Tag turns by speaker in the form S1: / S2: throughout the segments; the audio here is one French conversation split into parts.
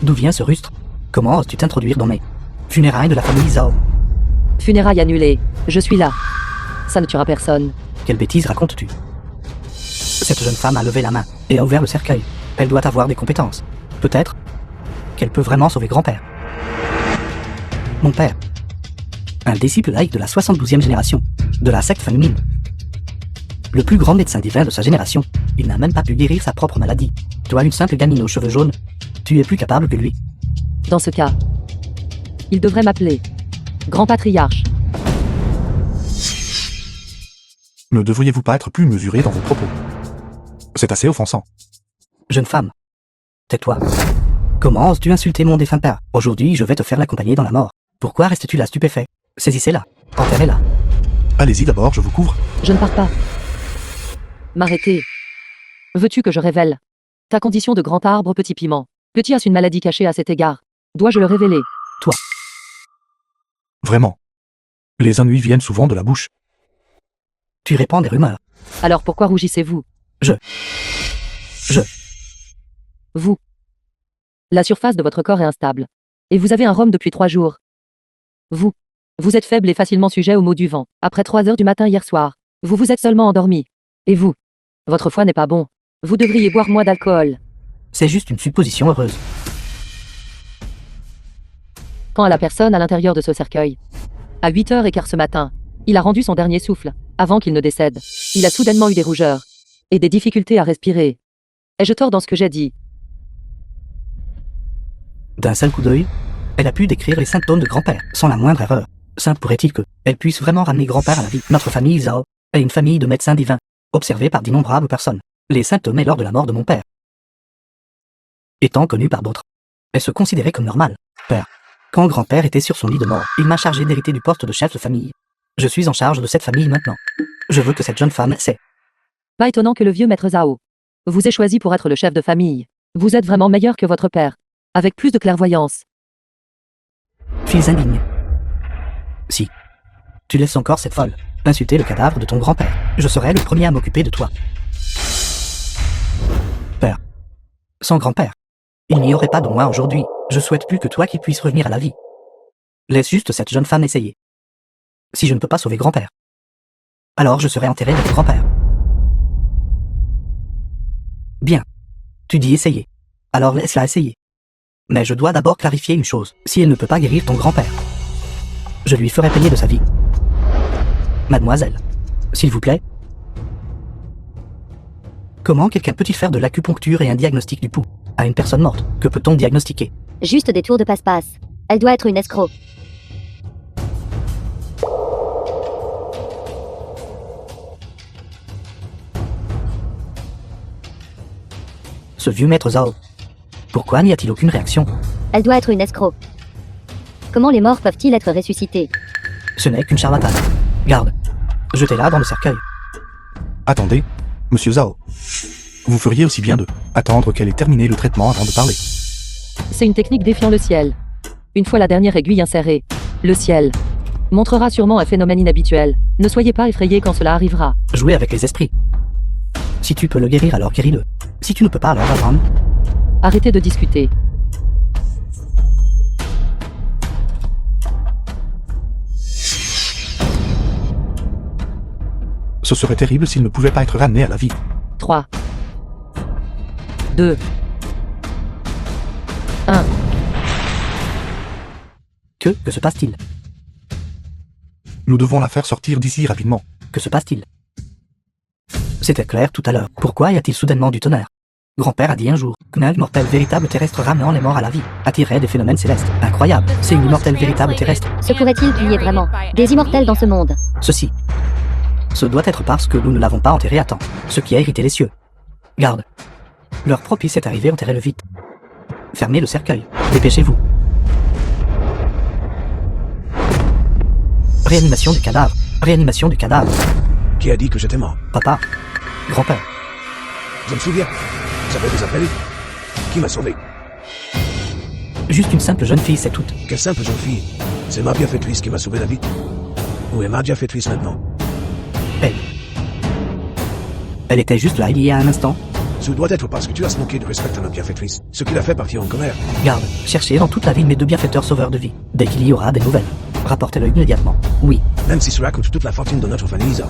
S1: D'où vient ce rustre? Comment oses-tu t'introduire dans mes funérailles de la famille Zhao?
S2: Funérailles annulées. Je suis là. Ça ne tuera personne.
S1: Quelle bêtise racontes-tu? Cette jeune femme a levé la main et a ouvert le cercueil. Elle doit avoir des compétences. Peut-être qu'elle peut vraiment sauver grand-père. Mon père. Un disciple laïque de la 72e génération, de la secte Fan Min. Le plus grand médecin divin de sa génération. Il n'a même pas pu guérir sa propre maladie. Toi, une simple gamine aux cheveux jaunes, tu es plus capable que lui.
S2: Dans ce cas, il devrait m'appeler Grand Patriarche.
S3: Ne devriez-vous pas être plus mesuré dans vos propos? C'est assez offensant.
S1: Jeune femme, tais-toi. Comment oses-tu insulter mon défunt père? Aujourd'hui, je vais te faire l'accompagner dans la mort. Pourquoi restes-tu là stupéfait? Saisissez-la, enterrez-la.
S3: Allez-y d'abord, je vous couvre.
S2: Je ne pars pas. M'arrêter. Veux-tu que je révèle ta condition de grand arbre petit piment? Petit as une maladie cachée à cet égard. Dois-je le révéler?
S1: Toi.
S3: Vraiment. Les ennuis viennent souvent de la bouche.
S1: Tu répands des rumeurs.
S2: Alors pourquoi rougissez-vous? Vous. La surface de votre corps est instable. Et vous avez un rhume depuis 3 jours. Vous êtes faible et facilement sujet aux maux du vent. Après 3 heures du matin hier soir, vous vous êtes seulement endormi. Et vous. Votre foie n'est pas bon. Vous devriez boire moins d'alcool.
S1: C'est juste une supposition heureuse.
S2: Quand à la personne à l'intérieur de ce cercueil. À 8h15 ce matin, il a rendu son dernier souffle, avant qu'il ne décède. Il a soudainement eu des rougeurs. Et des difficultés à respirer. Ai-je tort dans ce que j'ai dit?
S1: D'un seul coup d'œil, elle a pu décrire les symptômes de grand-père, sans la moindre erreur. Simple pourrait-il que elle puisse vraiment ramener grand-père à la vie. Notre famille Zhao est une famille de médecins divins, observée par d'innombrables personnes. Les symptômes lors de la mort de mon père, étant connus par d'autres, elle se considérait comme normale. Père, quand grand-père était sur son lit de mort, il m'a chargé d'hériter du poste de chef de famille. Je suis en charge de cette famille maintenant. Je veux que cette jeune femme sait.
S2: Pas étonnant que le vieux maître Zhao vous ait choisi pour être le chef de famille. Vous êtes vraiment meilleur que votre père, avec plus de clairvoyance.
S1: Fils indigne. Si tu laisses encore cette folle insulter le cadavre de ton grand-père, je serai le premier à m'occuper de toi. Père, sans grand-père, il n'y aurait pas de moi aujourd'hui. Je souhaite plus que toi qui puisses revenir à la vie. Laisse juste cette jeune femme essayer. Si je ne peux pas sauver grand-père, alors je serai enterré avec grand-père. Bien. Tu dis essayer. Alors laisse-la essayer. Mais je dois d'abord clarifier une chose. Si elle ne peut pas guérir ton grand-père, je lui ferai payer de sa vie. Mademoiselle, s'il vous plaît. Comment quelqu'un peut-il faire de l'acupuncture et un diagnostic du pouls à une personne morte? Que peut-on diagnostiquer?
S4: Juste des tours de passe-passe. Elle doit être une escroc.
S1: Ce vieux maître Zhao. Pourquoi n'y a-t-il aucune réaction?
S4: Elle doit être une escroc. Comment les morts peuvent-ils être ressuscités?
S1: Ce n'est qu'une charlatane. Garde. Jetez-la dans le cercueil.
S3: Attendez, monsieur Zhao. Vous feriez aussi bien de attendre qu'elle ait terminé le traitement avant de parler.
S2: C'est une technique défiant le ciel. Une fois la dernière aiguille insérée, le ciel montrera sûrement un phénomène inhabituel. Ne soyez pas effrayés quand cela arrivera.
S1: Jouez avec les esprits. Si tu peux le guérir, alors guéris-le. Si tu ne peux pas, alors attends.
S2: Arrêtez de discuter.
S3: Ce serait terrible s'il ne pouvait pas être ramené à la vie.
S2: 3, 2, 1.
S1: Que se passe-t-il?
S3: Nous devons la faire sortir d'ici rapidement.
S1: Que se passe-t-il? C'était clair tout à l'heure. Pourquoi y a-t-il soudainement du tonnerre? Grand-père a dit un jour qu'un immortel véritable terrestre ramenant les morts à la vie attirerait des phénomènes célestes. Incroyable, c'est une immortelle véritable terrestre.
S4: Se pourrait-il qu'il y ait vraiment des immortels dans ce monde?
S1: Ce doit être parce que nous ne l'avons pas enterré à temps, ce qui a irrité les cieux. Garde. L'heure propice est arrivée, enterrez-le vite. Fermez le cercueil. Dépêchez-vous. Réanimation du cadavre. Réanimation du cadavre.
S5: Qui a dit que j'étais mort?
S1: Papa. Grand-père.
S5: Je me souviens. J'avais des appels. Qui m'a sauvé?
S1: Juste une simple jeune fille, c'est tout.
S5: Quelle simple jeune fille. C'est ma bienfaitrice qui m'a sauvé la vie. Où est ma bienfaitrice maintenant?
S1: Elle était juste là il y a un instant.
S5: Ce doit être parce que tu as se manqué de respect à notre bienfaitrice, ce qui l'a fait partir en colère.
S1: Garde, cherchez dans toute la ville mes 2 bienfaiteurs sauveurs de vie. Dès qu'il y aura des nouvelles, rapportez-le immédiatement. Oui,
S5: Même si cela coûte toute la fortune de notre famille, Zao.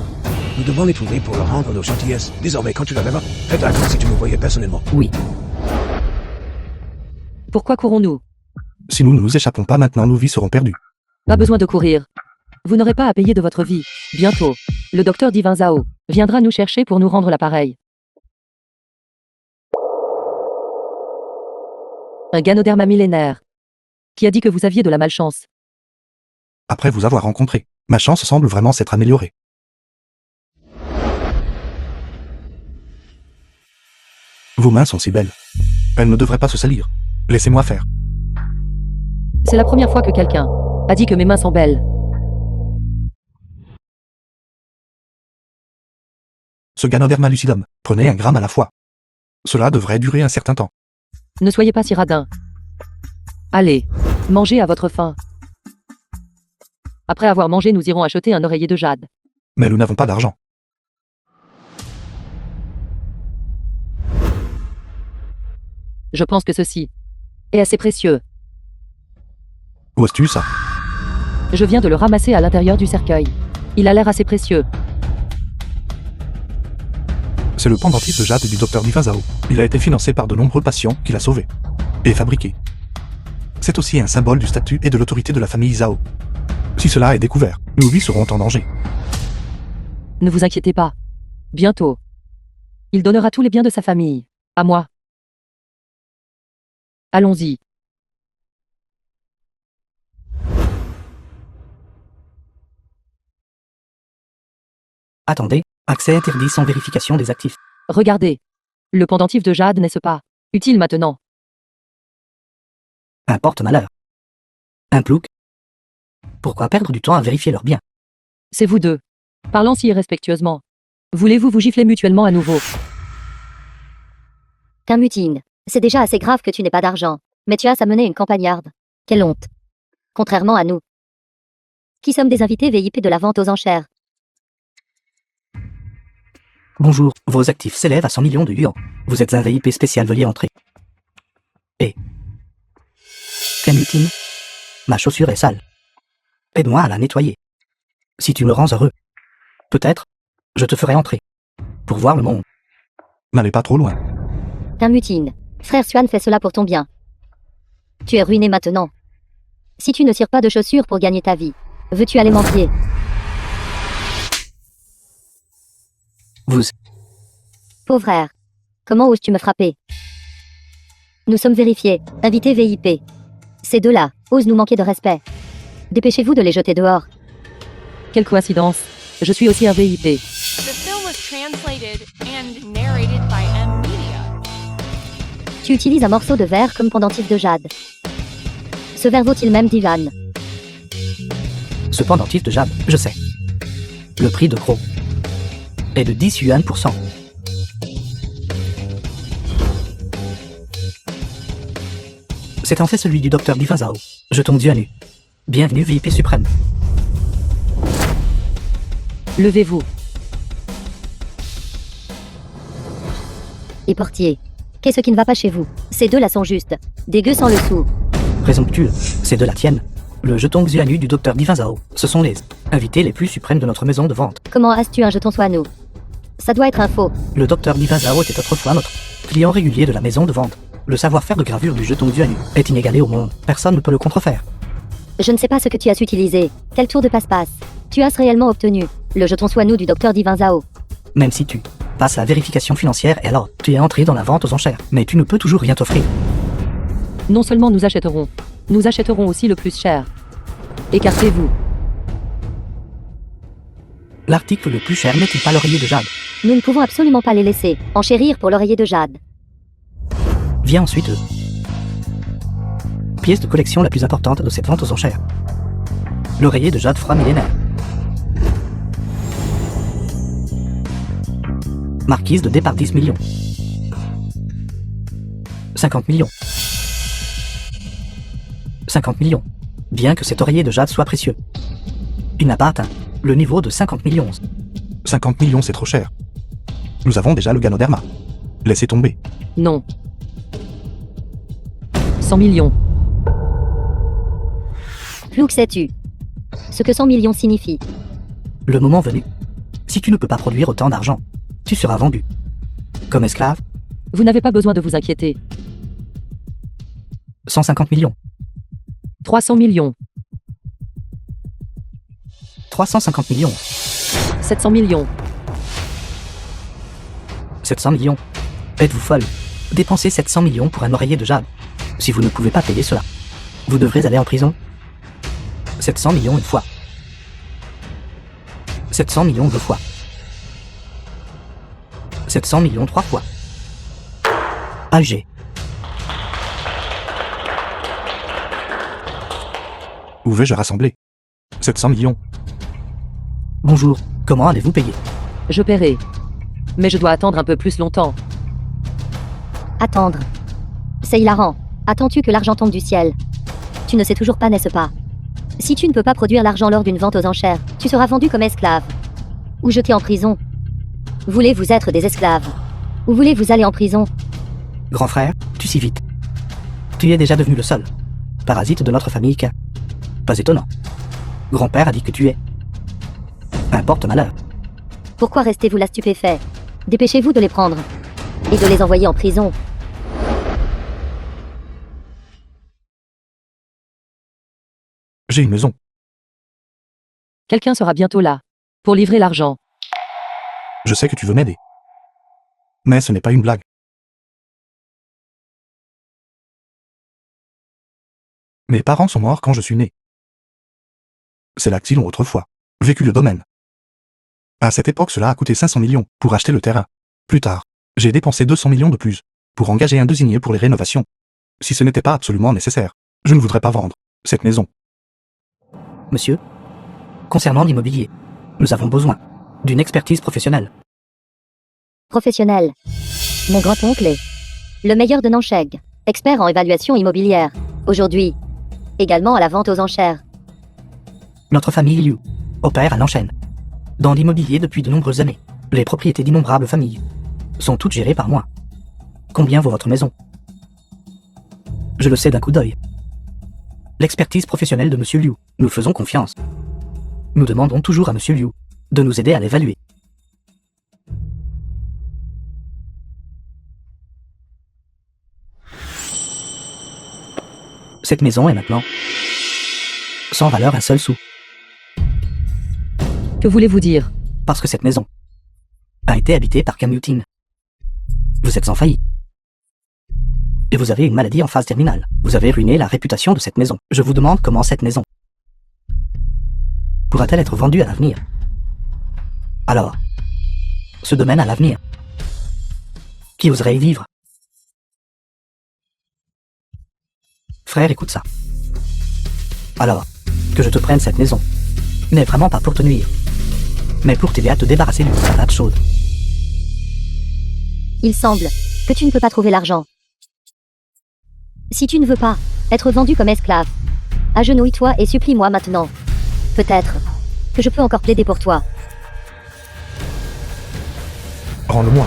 S5: Nous devons les trouver pour leur rendre nos gentillesses. Désormais, quand tu la verras, fais-la comme si tu me voyais personnellement.
S1: oui.
S2: Pourquoi courons-nous?
S3: Si nous ne nous échappons pas maintenant, nos vies seront perdues.
S2: Pas besoin de courir. Vous n'aurez pas à payer de votre vie. Bientôt, le docteur Divin Zhao viendra nous chercher pour nous rendre l'appareil. Un Ganoderma millénaire. Qui a dit que vous aviez de la malchance?
S3: Après vous avoir rencontré, ma chance semble vraiment s'être améliorée. Vos mains sont si belles. Elles ne devraient pas se salir. Laissez-moi faire.
S2: C'est la première fois que quelqu'un a dit que mes mains sont belles.
S3: Ce Ganoderma lucidum, prenez 1 gramme à la fois. Cela devrait durer un certain temps.
S2: Ne soyez pas si radin. Allez, mangez à votre faim. Après avoir mangé, nous irons acheter un oreiller de jade.
S3: Mais nous n'avons pas d'argent.
S2: Je pense que ceci est assez précieux.
S3: Où as-tu ça?
S2: Je viens de le ramasser à l'intérieur du cercueil. Il a l'air assez précieux.
S3: C'est le pendentif de jade du docteur Divin Zhao. Il a été financé par de nombreux patients qu'il a sauvés. Et fabriqué. C'est aussi un symbole du statut et de l'autorité de la famille Zhao. Si cela est découvert, nos vies seront en danger.
S2: Ne vous inquiétez pas. Bientôt. Il donnera tous les biens de sa famille. À moi. Allons-y.
S1: Attendez, accès interdit sans vérification des actifs.
S2: Regardez. Le pendentif de jade n'est-ce pas utile maintenant?
S1: Un porte-malheur. Un plouc. Pourquoi perdre du temps à vérifier leurs biens?
S2: C'est vous deux. Parlant si irrespectueusement. Voulez-vous vous gifler mutuellement à nouveau?
S4: Qu'un mutine. C'est déjà assez grave que tu n'aies pas d'argent. Mais tu as à mener une campagnarde. Quelle honte. Contrairement à nous. Qui sommes des invités VIP de la vente aux enchères.
S1: Bonjour, vos actifs s'élèvent à 100 millions de yuan. Vous êtes un VIP spécial, veuillez entrer. Et... Camutine, ma chaussure est sale. Aide-moi à la nettoyer. Si tu me rends heureux, peut-être, je te ferai entrer. Pour voir le monde.
S3: N'allez pas trop loin.
S4: Qu'un mutine. Frère Xuan fait cela pour ton bien. Tu es ruiné maintenant. Si tu ne tires pas de chaussures pour gagner ta vie, veux-tu aller mendier?
S1: Vous...
S4: Pauvre frère. Comment oses-tu me frapper? Nous sommes vérifiés, invités VIP. Ces deux-là osent nous manquer de respect. Dépêchez-vous de les jeter dehors.
S2: Quelle coïncidence. Je suis aussi un VIP.
S6: The film was translated and narrated by M-Media.
S4: Tu utilises un morceau de verre comme pendentif de jade. Ce verre vaut-il même 10 yuan?
S1: Ce pendentif de jade, je sais. Le prix de gros est de 10 yuan pour 100. C'est en fait celui du docteur Divin Zhao. Jetons Dieu à nu. Bienvenue VIP suprême.
S2: Levez-vous.
S4: Et portier. Qu'est-ce qui ne va pas chez vous? Ces deux-là sont justes. Dégueux sans le sou.
S1: Présomptueux, c'est de la tienne. Le jeton Dieu à nu du docteur Divin Zhao. Ce sont les invités les plus suprêmes de notre maison de vente.
S4: Comment as-tu un jeton soit nous? Ça doit être un faux.
S1: Le docteur Divin Zhao était autrefois notre client régulier de la maison de vente. Le savoir-faire de gravure du jeton Dieu à nu est inégalé au monde. Personne ne peut le contrefaire.
S4: Je ne sais pas ce que tu as utilisé. Quel tour de passe-passe. Tu as réellement obtenu le jeton soit nous du docteur Divin Zhao.
S1: Même si tu passes la vérification financière et alors tu es entré dans la vente aux enchères. Mais tu ne peux toujours rien t'offrir.
S2: Non seulement nous achèterons aussi le plus cher. Écartez-vous.
S1: L'article le plus cher n'est-il pas l'oreiller de jade?
S4: Nous ne pouvons absolument pas les laisser enchérir pour l'oreiller de jade.
S1: Vient ensuite pièce de collection la plus importante de cette vente aux enchères. L'oreiller de jade froid millénaire. Marquise de départ 10 millions. 50 millions. 50 millions. Bien que cet oreiller de jade soit précieux, il n'a pas atteint le niveau de 50 millions.
S3: 50 millions, c'est trop cher. Nous avons déjà le Ganoderma. Laissez tomber.
S2: Non. 100 millions.
S4: Plouk, sais-tu ce que 100 millions signifie?
S1: Le moment venu, si tu ne peux pas produire autant d'argent, tu seras vendu. Comme esclave,
S2: Vous n'avez pas besoin de vous inquiéter.
S1: 150 millions,
S2: 300 millions.
S1: 350 millions,
S2: 700 millions.
S1: 700 millions. Êtes-vous folle? Dépenser 700 millions pour un oreiller de jade. Si vous ne pouvez pas payer cela, vous devrez aller en prison. 700 millions une fois. 700 millions deux fois. 700 millions trois fois. AG.
S3: Où vais-je rassembler 700 millions.
S1: Bonjour, comment allez-vous payer?
S2: Je paierai. Mais je dois attendre un peu plus longtemps.
S4: Attendre. C'est hilarant. Attends-tu que l'argent tombe du ciel? Tu ne sais toujours pas, n'est-ce pas? Si tu ne peux pas produire l'argent lors d'une vente aux enchères, tu seras vendu comme esclave. Ou jeté en prison. Voulez-vous être des esclaves? Ou voulez-vous aller en prison?
S1: Grand frère, tu si vite. Tu es déjà devenu le seul parasite de notre famille K. Pas étonnant. Grand-père a dit que tu es un porte-malheur.
S4: Pourquoi restez-vous là stupéfait? Dépêchez-vous de les prendre. Et de les envoyer en prison.
S3: J'ai une maison.
S2: Quelqu'un sera bientôt là. Pour livrer l'argent.
S3: Je sais que tu veux m'aider. Mais ce n'est pas une blague. Mes parents sont morts quand je suis né. C'est là qu'ils ont autrefois vécu le domaine. À cette époque, cela a coûté 500 millions pour acheter le terrain. Plus tard, j'ai dépensé 200 millions de plus pour engager un désigné pour les rénovations. Si ce n'était pas absolument nécessaire, je ne voudrais pas vendre cette maison.
S1: Monsieur, concernant l'immobilier, nous avons besoin d'une expertise professionnelle.
S4: Professionnel. Mon grand-oncle est le meilleur de Nancheg, expert en évaluation immobilière. Aujourd'hui, également à la vente aux enchères.
S1: Notre famille Liu opère à Nanchène. Dans l'immobilier depuis de nombreuses années, les propriétés d'innombrables familles sont toutes gérées par moi. Combien vaut votre maison? Je le sais d'un coup d'œil. L'expertise professionnelle de Monsieur Liu, nous faisons confiance. Nous demandons toujours à Monsieur Liu de nous aider à l'évaluer. Cette maison est maintenant sans valeur un seul sou,
S2: Que voulez-vous dire?
S1: parce que cette maison a été habitée par Kamyutin. Vous êtes en faillite. Et vous avez une maladie en phase terminale. Vous avez ruiné la réputation de cette maison. Je vous demande comment cette maison pourra-t-elle être vendue à l'avenir? Alors, ce domaine à l'avenir, qui oserait y vivre? Frère, écoute ça. Alors, que je te prenne cette maison, n'est vraiment pas pour te nuire, mais pour t'aider à te débarrasser d'une patate chaude.
S4: Il semble que tu ne peux pas trouver l'argent. Si tu ne veux pas être vendu comme esclave, agenouille-toi et supplie-moi maintenant. Peut-être que je peux encore plaider pour toi.
S3: Rends-le-moi.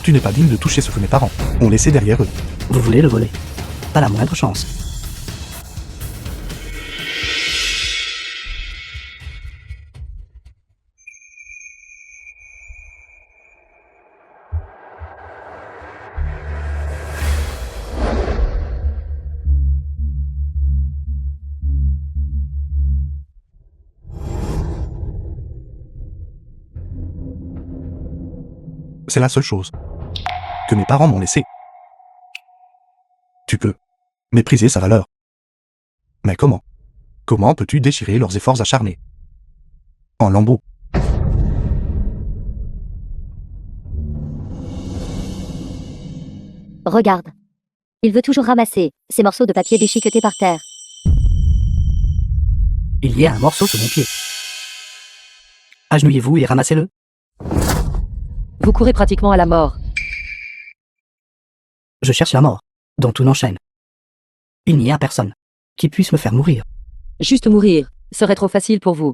S3: Tu n'es pas digne de toucher ce que mes parents ont laissé derrière eux.
S1: Vous voulez le voler? Pas la moindre chance.
S3: C'est la seule chose que mes parents m'ont laissé. Tu peux mépriser sa valeur. Mais comment? Comment peux-tu déchirer leurs efforts acharnés en lambeaux?
S4: Regarde. Il veut toujours ramasser ces morceaux de papier déchiquetés par terre.
S1: Il y a un morceau sous mon pied. Agenouillez-vous et ramassez-le.
S2: Vous courez pratiquement à la mort.
S1: Je cherche la mort, dans tout Nanchène. Il n'y a personne qui puisse me faire mourir.
S2: Juste mourir serait trop facile pour vous.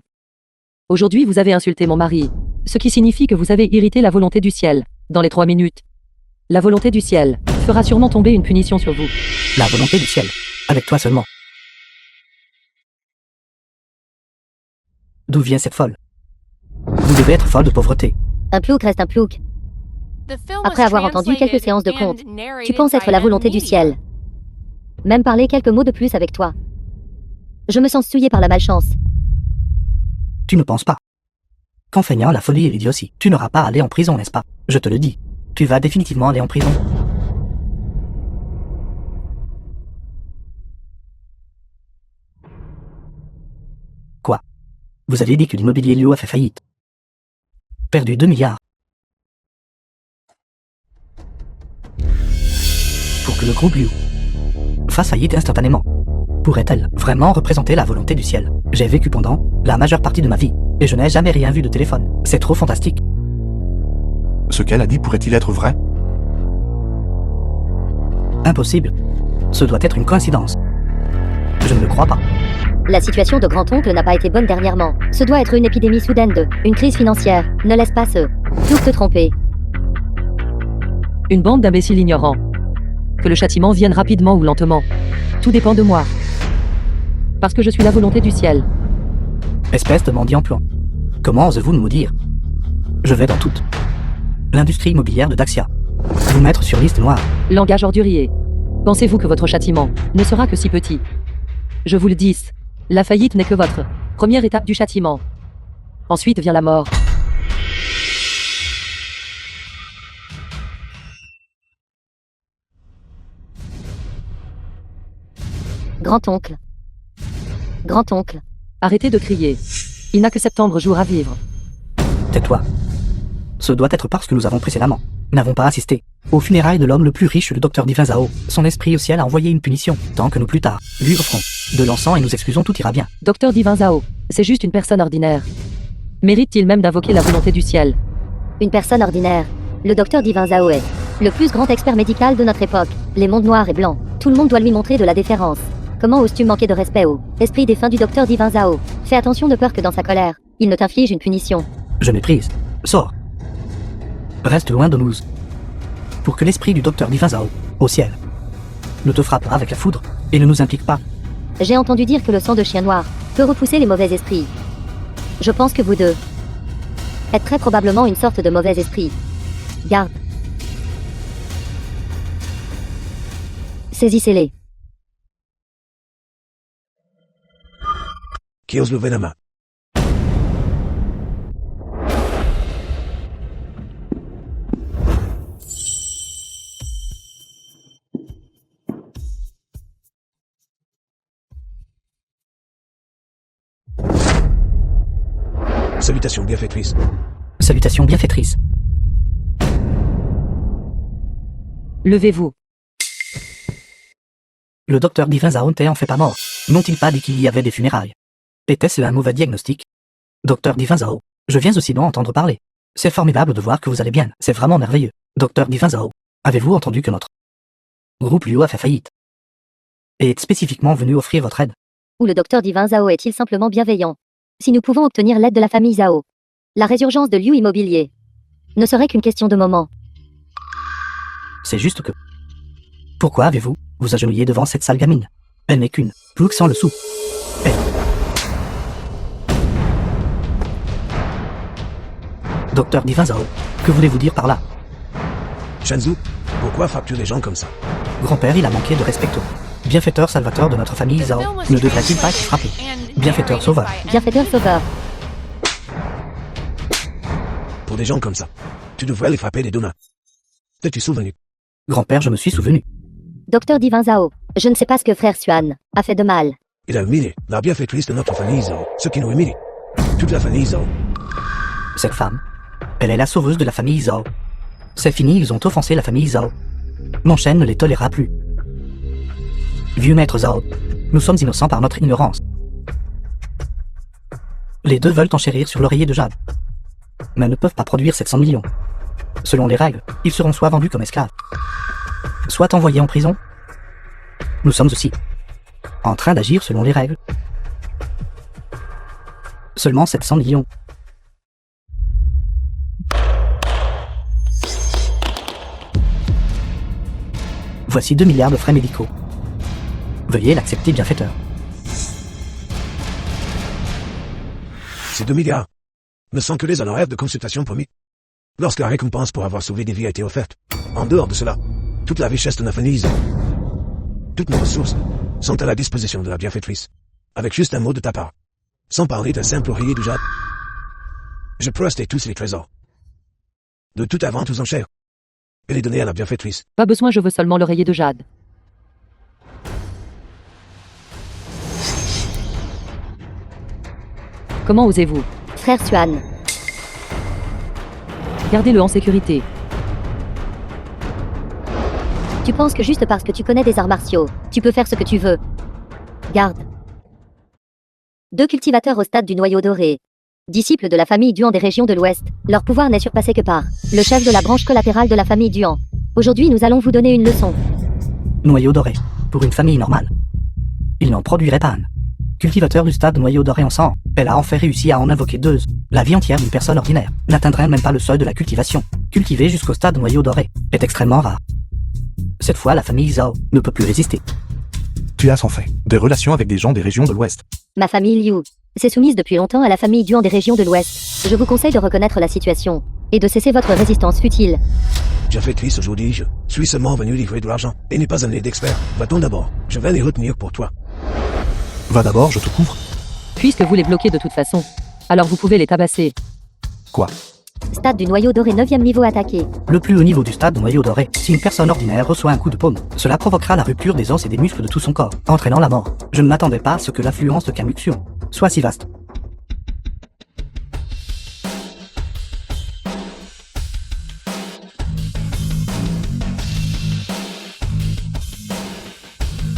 S2: Aujourd'hui, vous avez insulté mon mari, ce qui signifie que vous avez irrité la volonté du ciel, dans les 3 minutes. La volonté du ciel fera sûrement tomber une punition sur vous.
S1: La volonté du ciel. Avec toi seulement. D'où vient cette folle? Vous devez être folle de pauvreté.
S4: Un plouc reste un plouc.
S6: The film
S4: Après
S6: was
S4: avoir entendu quelques
S6: translated
S4: séances de
S6: and
S4: contes, tu
S6: narrated
S4: penses être
S6: by
S4: la volonté du
S6: Media.
S4: ciel. Même parler quelques mots de plus avec toi. Je me sens souillée par la malchance.
S1: Tu ne penses pas qu'en feignant la folie et l'idiotie, tu n'auras pas à aller en prison, n'est-ce pas? Je te le dis. Tu vas définitivement aller en prison. Quoi? Vous avez dit que l'immobilier Liu a fait faillite. Perdu 2 milliards. Pour que le groupe Liu fasse faillite instantanément. Pourrait-elle vraiment représenter la volonté du ciel? J'ai vécu pendant la majeure partie de ma vie, et je n'ai jamais rien vu de téléphone. C'est trop fantastique.
S3: Ce qu'elle a dit pourrait-il être vrai?
S1: Impossible. Ce doit être une coïncidence. Je ne le crois pas.
S4: La situation de grand-oncle n'a pas été bonne dernièrement. Ce doit être une épidémie soudaine une crise financière. Ne laisse pas ce plouc te tromper.
S2: Une bande d'imbéciles ignorants. Que le châtiment vienne rapidement ou lentement. Tout dépend de moi. Parce que je suis la volonté du ciel.
S1: Espèce de mendiant plan. Comment osez-vous nous maudire? Je vais dans toute l'industrie immobilière de Daxia. Vous mettre sur liste noire.
S2: Langage ordurier. Pensez-vous que votre châtiment ne sera que si petit? Je vous le dis, la faillite n'est que votre première étape du châtiment. Ensuite vient la mort.
S4: Grand-oncle. Grand-oncle.
S2: Arrêtez de crier. Il n'a que septembre jours à vivre.
S1: Tais-toi. Ce doit être parce que nous avons précédemment n'avons pas assisté aux funérailles de l'homme le plus riche, le docteur Divin Zhao. Son esprit au ciel a envoyé une punition, tant que nous plus tard lui offrons de l'encens et nous excusons, tout ira bien.
S2: Docteur Divin Zhao, c'est juste une personne ordinaire. Mérite-t-il même d'invoquer la volonté du ciel?
S4: Une personne ordinaire. Le docteur Divin Zhao est le plus grand expert médical de notre époque. Les mondes noirs et blancs. Tout le monde doit lui montrer de la déférence. Comment oses-tu manquer de respect au esprit défunt du docteur Divin Zhao? Fais attention de peur que dans sa colère, il ne t'inflige une punition.
S1: Je méprise. Sors. Reste loin de nous. Pour que l'esprit du docteur Divin Zhao, au ciel, ne te frappe pas avec la foudre et ne nous implique pas.
S4: J'ai entendu dire que le sang de chien noir peut repousser les mauvais esprits. Je pense que vous deux êtes très probablement une sorte de mauvais esprit. Garde. Saisissez-les.
S5: Qui ose lever la main? Salutations bienfaitrices.
S1: Salutations bienfaitrices.
S2: Levez-vous.
S1: Le docteur Divin Zhao n'était en fait pas mort. N'ont-ils pas dit qu'il y avait des funérailles? Était-ce un mauvais diagnostic? Docteur Divin Zhao, je viens aussi d'en entendre parler. C'est formidable de voir que vous allez bien, c'est vraiment merveilleux. Docteur Divin Zhao, avez-vous entendu que notre groupe Liu a fait faillite? Et est spécifiquement venu offrir votre aide?
S4: Ou le docteur Divin Zhao est-il simplement bienveillant? Si nous pouvons obtenir l'aide de la famille Zhao, la résurgence de Liu Immobilier ne serait qu'une question de moment.
S1: C'est juste que... Pourquoi avez-vous vous agenouillé devant cette sale gamine? Elle n'est qu'une plouc sans le sou. Elle... Docteur Divin Zhao, que voulez-vous dire par là?
S5: Shenzu, pourquoi frappes-tu les gens comme ça?
S1: Grand-père, il a manqué de respect au bienfaiteur salvateur de notre famille Zhao. Ne devrait-il pas être frappé? Bienfaiteur sauveur.
S4: Bienfaiteur sauveur.
S5: Pour des gens comme ça, tu devrais les frapper des deux mains. T'es-tu souvenu?
S1: Grand-père, je me suis souvenu.
S4: Docteur Divin Zhao, je ne sais pas ce que frère Xuan a fait de mal.
S5: Il a humilié la bienfaitrice de notre famille Zhao, ce qui nous humilie. Toute la famille Zhao.
S1: Cette femme, elle est la sauveuse de la famille Zhao. C'est fini, ils ont offensé la famille Zhao. Mon chêne ne les tolérera plus. Vieux maître Zhao, nous sommes innocents par notre ignorance. Les deux veulent enchérir sur l'oreiller de Jade, mais ne peuvent pas produire 700 millions. Selon les règles, ils seront soit vendus comme esclaves, soit envoyés en prison. Nous sommes aussi en train d'agir selon les règles. Seulement 700 millions. Voici 2 milliards de frais médicaux. Veuillez l'accepter, bienfaiteur.
S5: Ces 2 milliards ne sont que les honoraires de consultation promis. Lorsque la récompense pour avoir sauvé des vies a été offerte. En dehors de cela, toute la richesse de la famille Isao, toutes nos ressources, sont à la disposition de la bienfaitrice. Avec juste un mot de ta part. Sans parler d'un simple oreiller de jade. Je peux acheter tous les trésors. De toute la vente aux enchères. Et les donner à la bienfaitrice.
S2: Pas besoin, je veux seulement l'oreiller de jade. Comment osez-vous?
S4: Frère Suan,
S2: Gardez-le en sécurité.
S4: tu penses que juste parce que tu connais des arts martiaux, tu peux faire ce que tu veux. Garde. 2 cultivateurs au stade du noyau doré. Disciples de la famille Duan des régions de l'Ouest, leur pouvoir n'est surpassé que par le chef de la branche collatérale de la famille Duan. Aujourd'hui, nous allons vous donner une leçon.
S1: Noyau doré. Pour une famille normale. Il n'en produirait pas un. Cultivateur du stade noyau doré en sang, elle a enfin réussi à en invoquer 2. La vie entière d'une personne ordinaire n'atteindrait même pas le seuil de la cultivation. Cultiver jusqu'au stade noyau doré est extrêmement rare. Cette fois, la famille Zhao ne peut plus résister.
S3: Tu as sans fait des relations avec des gens des régions de l'Ouest.
S4: Ma famille Liu s'est soumise depuis longtemps à la famille Duan des régions de l'Ouest. Je vous conseille de reconnaître la situation et de cesser votre résistance futile.
S5: Bienfaitrice, aujourd'hui, je suis seulement venu livrer de l'argent et n'ai pas amené d'expert. Va-t-on d'abord? Je vais les retenir pour toi.
S3: Va d'abord, je te couvre.
S2: Puisque vous les bloquez de toute façon, alors vous pouvez les tabasser.
S3: Quoi?
S4: Stade du noyau doré 9e niveau attaqué.
S1: Le plus haut niveau du stade noyau doré, si une personne ordinaire reçoit un coup de paume, cela provoquera la rupture des os et des muscles de tout son corps, entraînant la mort. Je ne m'attendais pas à ce que l'affluence de Kamuxion soit si vaste.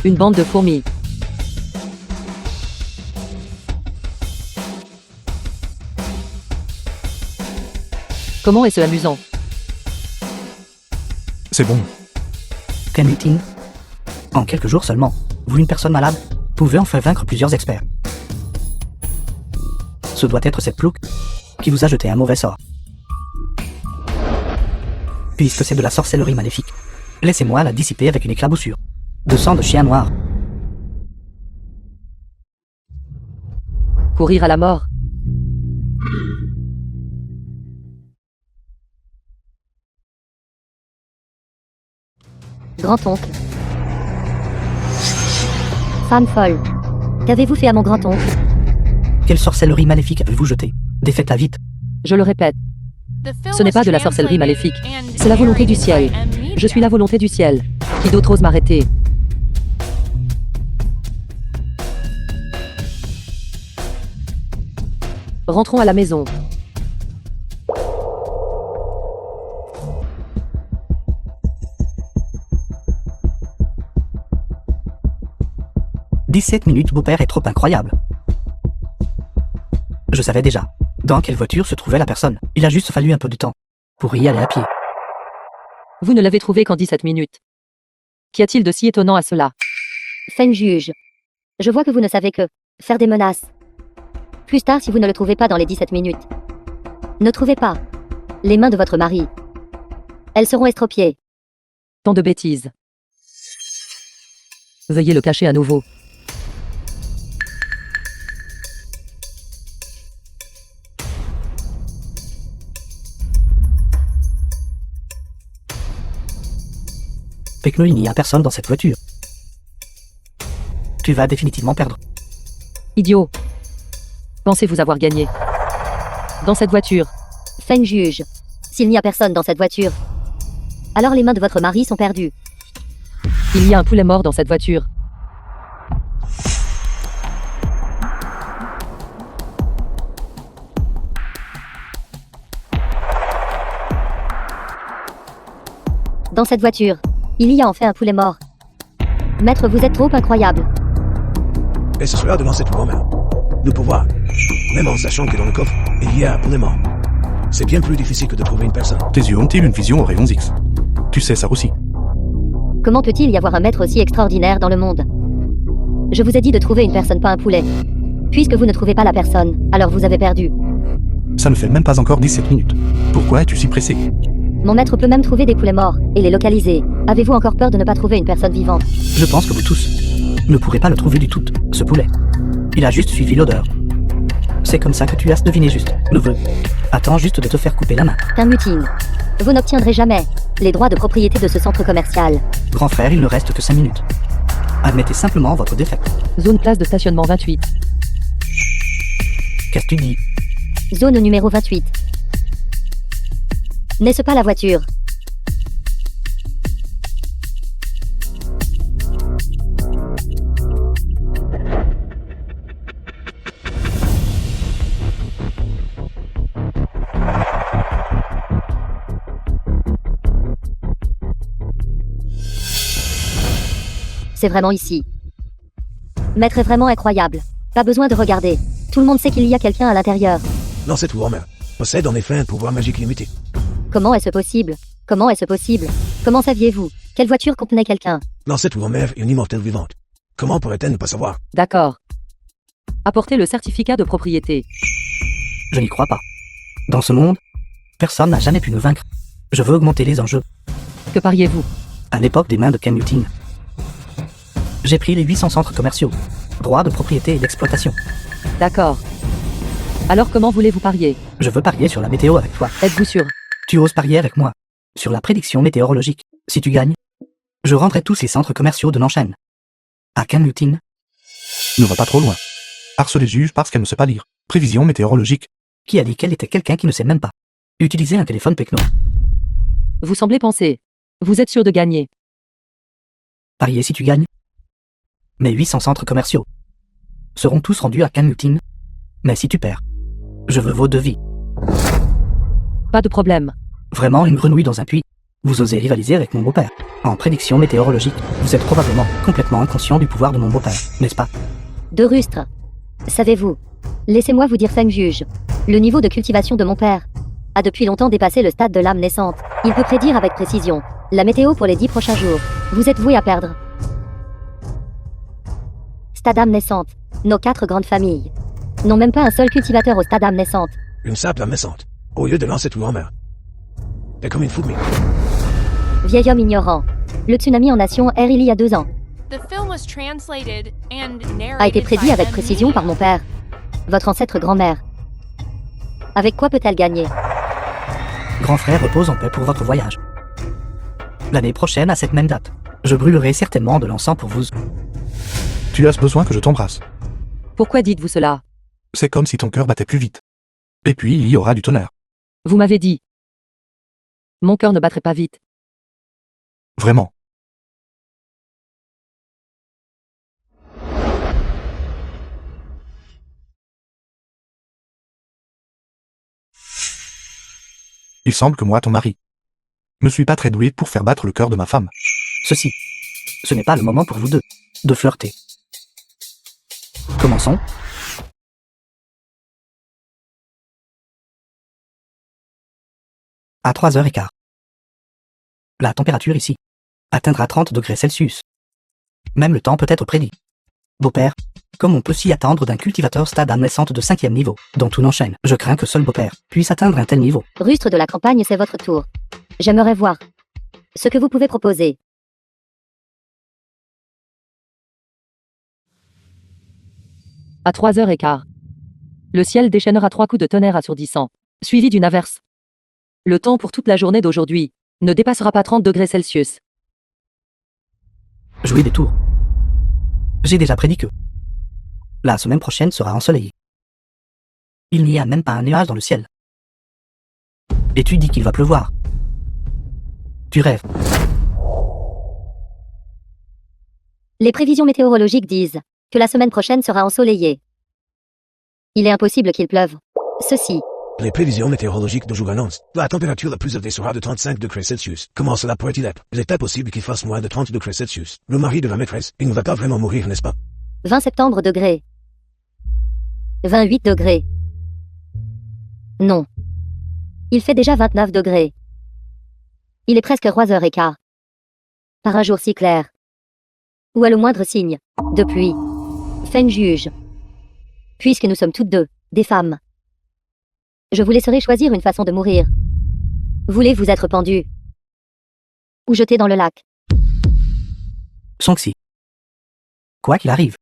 S2: Une bande de fourmis. Comment est-ce amusant?
S3: C'est bon.
S1: Kamutin. En quelques jours seulement, vous, une personne malade, pouvez enfin vaincre plusieurs experts. Ce doit être cette plouc qui vous a jeté un mauvais sort. Puisque c'est de la sorcellerie maléfique, laissez-moi la dissiper avec une éclaboussure de sang de chien noir.
S2: Courir à la mort.
S4: Grand-oncle. Femme folle. Qu'avez-vous fait à mon grand-oncle?
S1: Quelle sorcellerie maléfique avez-vous jeté? Défaites-la vite.
S2: Je le répète,
S6: Ce
S2: n'est pas de la sorcellerie maléfique, c'est la volonté du ciel. Je suis la volonté du ciel. Qui d'autre ose m'arrêter? Rentrons à la maison. « 17 minutes, beau-père est trop incroyable. Je savais déjà dans quelle voiture se trouvait la personne. Il a juste fallu un peu de temps pour y aller à pied. Vous ne l'avez trouvé qu'en 17 minutes. Qu'y a-t-il de si étonnant à cela?
S4: Feng juge. Je vois que vous ne savez que faire des menaces. Plus tard, si vous ne le trouvez pas dans les 17 minutes. Ne trouvez pas les mains de votre mari. Elles seront estropiées.
S2: Tant de bêtises. Veuillez le cacher à nouveau.
S1: Pekno, il n'y a personne dans cette voiture. Tu vas définitivement perdre.
S2: Idiot. Pensez-vous avoir gagné? Dans cette voiture.
S4: Feng juge. S'il n'y a personne dans cette voiture, alors les mains de votre mari sont perdues.
S2: Il y a un poulet mort dans cette voiture.
S4: Dans cette voiture, il y a enfin un poulet mort. Maître, vous êtes trop incroyable.
S5: Et ce sera devant cette grand-mère. Nous pouvoir, même en sachant que dans le coffre, il y a un poulet mort. C'est bien plus difficile que de trouver une personne.
S3: Tes yeux ont-ils une vision aux rayons X? Tu sais ça aussi.
S4: Comment peut-il y avoir un maître aussi extraordinaire dans le monde? Je vous ai dit de trouver une personne, pas un poulet. Puisque vous ne trouvez pas la personne, alors vous avez perdu.
S3: Ça ne fait même pas encore 17 minutes. Pourquoi es-tu si pressé?
S4: Mon maître peut même trouver des poulets morts et les localiser. Avez-vous encore peur de ne pas trouver une personne vivante?
S1: Je pense que vous tous ne pourrez pas le trouver du tout, ce poulet. Il a juste suivi l'odeur. C'est comme ça que tu as deviné juste, neveu. Attends juste de te faire couper la main.
S4: Un muting. Vous n'obtiendrez jamais les droits de propriété de ce centre commercial.
S1: Grand frère, il ne reste que 5 minutes. Admettez simplement votre défaite.
S2: Zone place de stationnement 28.
S1: Qu'est-ce que tu dis?
S4: Zone numéro 28. N'est-ce pas la voiture? C'est vraiment ici. Maître est vraiment incroyable. Pas besoin de regarder. Tout le monde sait qu'il y a quelqu'un à l'intérieur.
S5: L'ancêtre Warmer possède en effet un pouvoir magique limité.
S4: Comment est-ce possible? Comment est-ce possible? Comment saviez-vous? Quelle voiture contenait quelqu'un?
S5: L'ancêtre Warmer est une immortelle vivante. Comment pourrait-elle ne pas savoir?
S2: D'accord. Apportez le certificat de propriété.
S1: Je n'y crois pas. Dans ce monde, personne n'a jamais pu nous vaincre. Je veux augmenter les enjeux.
S2: Que pariez-vous?
S1: À l'époque des mains de Ken Newton, j'ai pris les 800 centres commerciaux, droits de propriété et d'exploitation.
S2: D'accord. Alors comment voulez-vous parier?
S1: Je veux parier sur la météo avec toi.
S2: Êtes-vous sûr?
S1: Tu oses parier avec moi sur la prédiction météorologique. Si tu gagnes, je rendrai tous ces centres commerciaux de Nanchen à Ken Newton.
S3: Ne va pas trop loin. Harceler juge parce qu'elle ne sait pas lire. Prévision météorologique.
S1: Qui a dit qu'elle était quelqu'un qui ne sait même pas utiliser un téléphone Pecno?
S2: Vous semblez penser. Vous êtes sûr de gagner.
S1: Parier si tu gagnes. Mes 800 centres commerciaux seront tous rendus à Ken Newton. Mais si tu perds, je veux vos devis.
S2: Pas de problème.
S1: Vraiment une grenouille dans un puits. Vous osez rivaliser avec mon beau-père. En prédiction météorologique, vous êtes probablement complètement inconscient du pouvoir de mon beau-père, n'est-ce pas?
S4: De rustre. Savez-vous? Laissez-moi vous dire, Feng juge. Le niveau de cultivation de mon père a depuis longtemps dépassé le stade de l'âme naissante. Il peut prédire avec précision la météo pour les 10 prochains jours. Vous êtes voué à perdre. Stade âme naissante. Nos 4 grandes familles n'ont même pas un seul cultivateur au stade âme naissante.
S5: Une simple âme naissante, au lieu de l'ancêtre Warmer. T'es comme une fou de mie.
S4: Vieil homme ignorant. Le tsunami en nation R il y a 2 ans
S6: The film was translated and
S4: a été
S6: narrated
S4: prédit
S6: by
S4: avec
S6: M.
S4: précision par mon père. Votre ancêtre grand-mère. Avec quoi peut-elle gagner?
S1: Grand frère repose en paix pour votre voyage. L'année prochaine, à cette même date, je brûlerai certainement de l'encens pour vous.
S3: Tu as besoin que je t'embrasse.
S2: Pourquoi dites-vous cela?
S3: C'est comme si ton cœur battait plus vite. Et puis il y aura du tonnerre.
S2: Vous m'avez dit. Mon cœur ne battrait pas vite.
S3: Vraiment. Il semble que moi, ton mari, ne suis pas très doué pour faire battre le cœur de ma femme.
S1: Ceci, ce n'est pas le moment pour vous deux de flirter. Commençons. À 3h15. La température ici atteindra 30 degrés Celsius. Même le temps peut être prédit. Beau-père, comme on peut s'y attendre d'un cultivateur stade âme naissante de 5e niveau, dont tout n'enchaîne, je crains que seul beau-père puisse atteindre un tel niveau.
S4: Rustre de la campagne, c'est votre tour. J'aimerais voir ce que vous pouvez proposer.
S2: À 3h15. Le ciel déchaînera 3 coups de tonnerre assourdissants, suivi d'une averse. Le temps pour toute la journée d'aujourd'hui ne dépassera pas 30 degrés Celsius.
S1: Jouez des tours. J'ai déjà prédit que la semaine prochaine sera ensoleillée. Il n'y a même pas un nuage dans le ciel. Et tu dis qu'il va pleuvoir. Tu rêves.
S4: Les prévisions météorologiques disent que la semaine prochaine sera ensoleillée. Il est impossible qu'il pleuve. Ceci.
S5: Les prévisions météorologiques de jour annoncent la température la plus élevée sera de 35 degrés Celsius. Comment cela pourrait-il être? Il est impossible qu'il fasse moins de 30 degrés Celsius. Le mari de la maîtresse, il ne va pas vraiment mourir, n'est-ce pas?
S4: 20 septembre degrés. 28 degrés. Non. Il fait déjà 29 degrés. Il est presque 3h15. Par un jour si clair. Où est le moindre signe de pluie? Feng juge. Puisque nous sommes toutes deux des femmes, je vous laisserai choisir une façon de mourir. Voulez-vous être pendu ou jeté dans le lac?
S1: Songsi. Quoi qu'il arrive,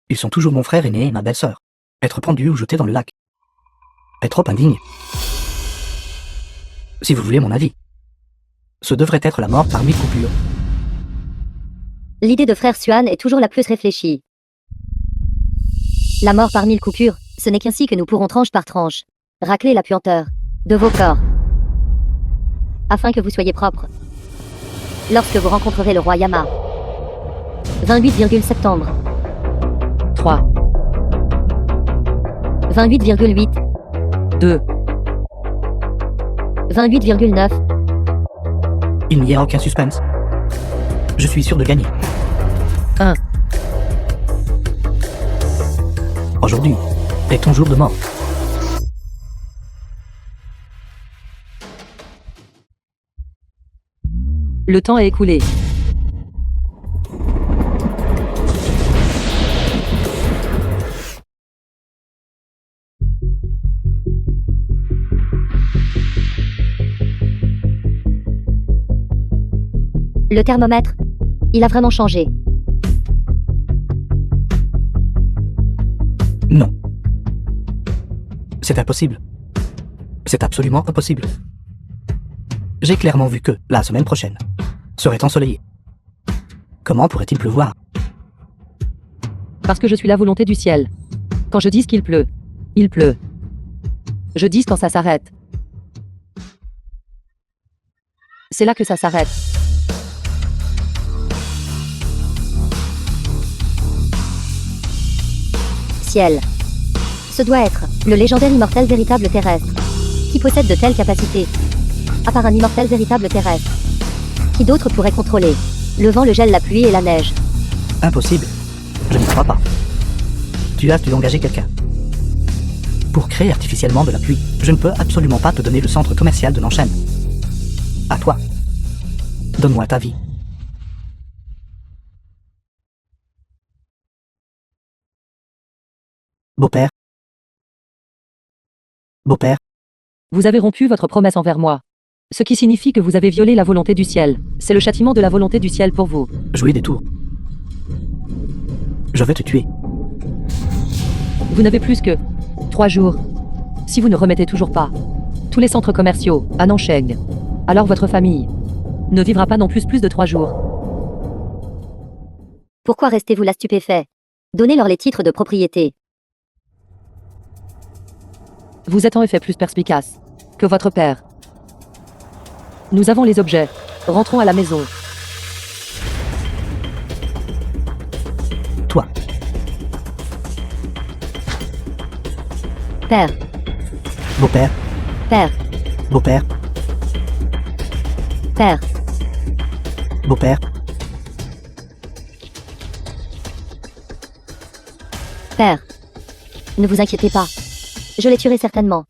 S1: ils sont toujours mon frère aîné et ma belle-sœur. Être pendu ou jeté dans le lac est trop indigne. Si vous voulez mon avis, ce devrait être la mort par 1000 coupures.
S4: L'idée de frère Suan est toujours la plus réfléchie. La mort par 1000 coupures, ce n'est qu'ainsi que nous pourrons tranche par tranche racler la puanteur de vos corps, afin que vous soyez propres. Lorsque vous rencontrerez le roi Yama. 28, septembre.
S2: 3,
S4: 28,8.
S2: 2,
S4: 28,9.
S1: Il n'y a aucun suspense. Je suis sûr de gagner.
S2: 1.
S1: Aujourd'hui est ton jour de mort.
S2: Le temps est écoulé.
S4: Le thermomètre, il a vraiment changé.
S1: Non. C'est impossible. C'est absolument impossible. J'ai clairement vu que, la semaine prochaine, serait ensoleillée. Comment pourrait-il pleuvoir?
S2: Parce que je suis la volonté du ciel. Quand je dis qu'il pleut, il pleut. Je dis quand ça s'arrête. C'est là que ça s'arrête.
S4: Ciel. Ce doit être le légendaire immortel véritable terrestre. Qui possède de telles capacités? À part un immortel véritable terrestre. Qui d'autre pourrait contrôler le vent, le gel, la pluie et la neige?
S1: Impossible. Je n'y crois pas. Tu as dû engager quelqu'un. Pour créer artificiellement de la pluie, je ne peux absolument pas te donner le centre commercial de Nanshan. À toi. Donne-moi ta vie. Beau-père. Beau-père.
S2: Vous avez rompu votre promesse envers moi. Ce qui signifie que vous avez violé la volonté du ciel. C'est le châtiment de la volonté du ciel pour vous.
S1: Jouez des tours. Je vais te tuer.
S2: Vous n'avez plus que 3 jours. Si vous ne remettez toujours pas tous les centres commerciaux à Nancheng, alors votre famille ne vivra pas non plus de 3 jours.
S4: Pourquoi restez-vous là stupéfait? Donnez-leur les titres de propriété.
S2: Vous êtes en effet plus perspicace que votre père. Nous avons les objets. Rentrons à la maison.
S1: Toi.
S4: Père.
S1: Beau-père.
S4: Père.
S1: Beau-père.
S4: Père.
S1: Beau-père.
S4: Père. Ne vous inquiétez pas. Je les tuerai certainement.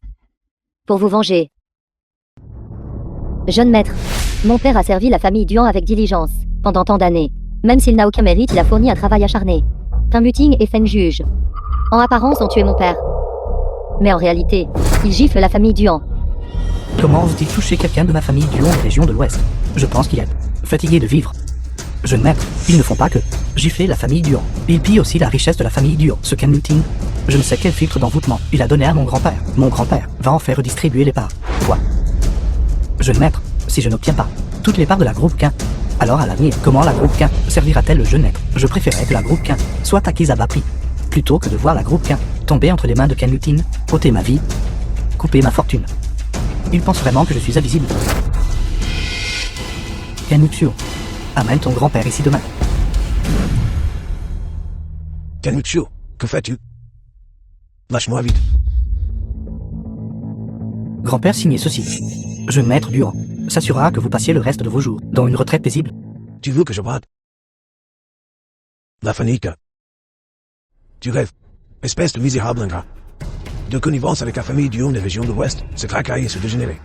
S4: Pour vous venger. Jeune maître, mon père a servi la famille Duan avec diligence, pendant tant d'années. Même s'il n'a aucun mérite, il a fourni un travail acharné. Tin Muting et Feng Juge, en apparence, ont tué mon père. Mais en réalité, ils giflent la famille Duan.
S1: Comment ose-t-il toucher quelqu'un de ma famille Duan des régions de l'Ouest? Je pense qu'il est fatigué de vivre. Jeune maître, ils ne font pas que gifler la famille Duan. Ils pillent aussi la richesse de la famille Duan. Ce Ken Muting, je ne sais quel filtre d'envoûtement il a donné à mon grand-père. Mon grand-père va en faire redistribuer les parts. Toi. Jeune maître, si je n'obtiens pas toutes les parts de la groupe Quin, alors à l'avenir, comment la groupe Quin servira-t-elle le jeune maître? Je préférais que la groupe Quin soit acquise à bas prix, plutôt que de voir la groupe Quin tomber entre les mains de Ken Muting, ôter ma vie, couper ma fortune. Il pense vraiment que je suis invisible. Ken Mutuo, amène ton grand-père ici demain.
S5: Kenmucho, que fais-tu? Lâche-moi vite.
S1: Grand-père signez ceci. Jeune maître Duan s'assurera que vous passiez le reste de vos jours dans une retraite paisible.
S5: Tu veux que je brade? La Fanica. Tu rêves. Espèce de misérable ingrat. De connivence avec la famille Duan des régions de l'Ouest, se tracailler et se dégénérer.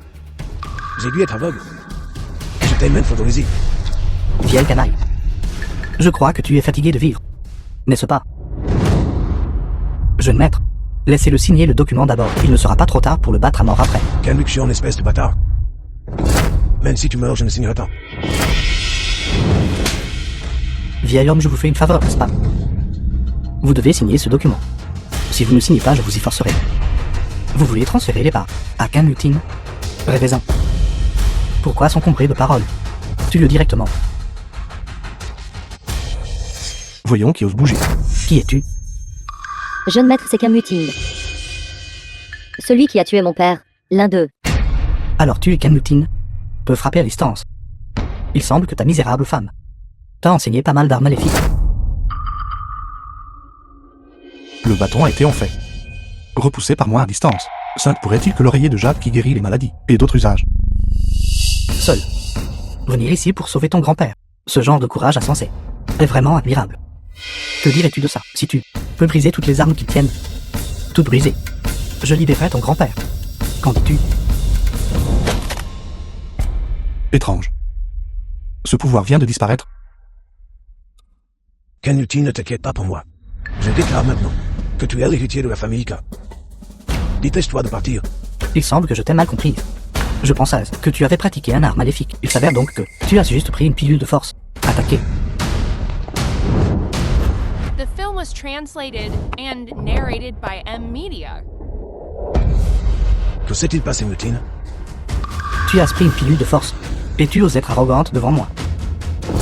S5: J'ai dû être aveugle. Je t'ai même photorisé.
S1: Vieille canaille. Je crois que tu es fatigué de vivre. N'est-ce pas? Jeune maître, laissez-le signer le document d'abord. Il ne sera pas trop tard pour le battre à mort après.
S5: Kenmucho, espèce de bâtard. Même si tu meurs, je ne signerai pas.
S1: Vieil homme, je vous fais une faveur, n'est-ce pas? Vous devez signer ce document. Si vous ne signez pas, je vous y forcerai. Vous voulez transférer les parts à Ken Lutine? Rêvez-en. Pourquoi s'encombrer de paroles? Tue-le directement.
S3: Voyons qui ose bouger.
S1: Qui es-tu?
S4: Jeune maître, c'est Kamutine. Celui qui a tué mon père. L'un d'eux.
S1: Alors tu, Ken Lutine, peux frapper à distance. Il semble que ta misérable femme t'a enseigné pas mal d'arts maléfiques.
S3: Le bâton a été en fait repoussé par moi à distance. Sainte pourrait-il que l'oreiller de Jade qui guérit les maladies et d'autres usages?
S1: Seul. Venir ici pour sauver ton grand-père. Ce genre de courage insensé est vraiment admirable. Que dirais-tu de ça, si tu peux briser toutes les armes qui tiennent? Toutes brisées. Je libérerai ton grand-père. Qu'en dis-tu?
S3: Étrange. Ce pouvoir vient de disparaître.
S5: Kanuti, ne t'inquiète pas pour moi. Je déclare maintenant que tu es l'héritier de la famille Ika. Dépêche-toi de partir.
S1: Il semble que je t'ai mal comprise. Je pensais que tu avais pratiqué un art maléfique. Il s'avère donc que tu as juste pris une pilule de force. Attaqué.
S6: The film was translated and narrated by M Media.
S5: Que s'est-il passé, Mutine?
S1: Tu as pris une pilule de force. Et tu oses être arrogante devant moi.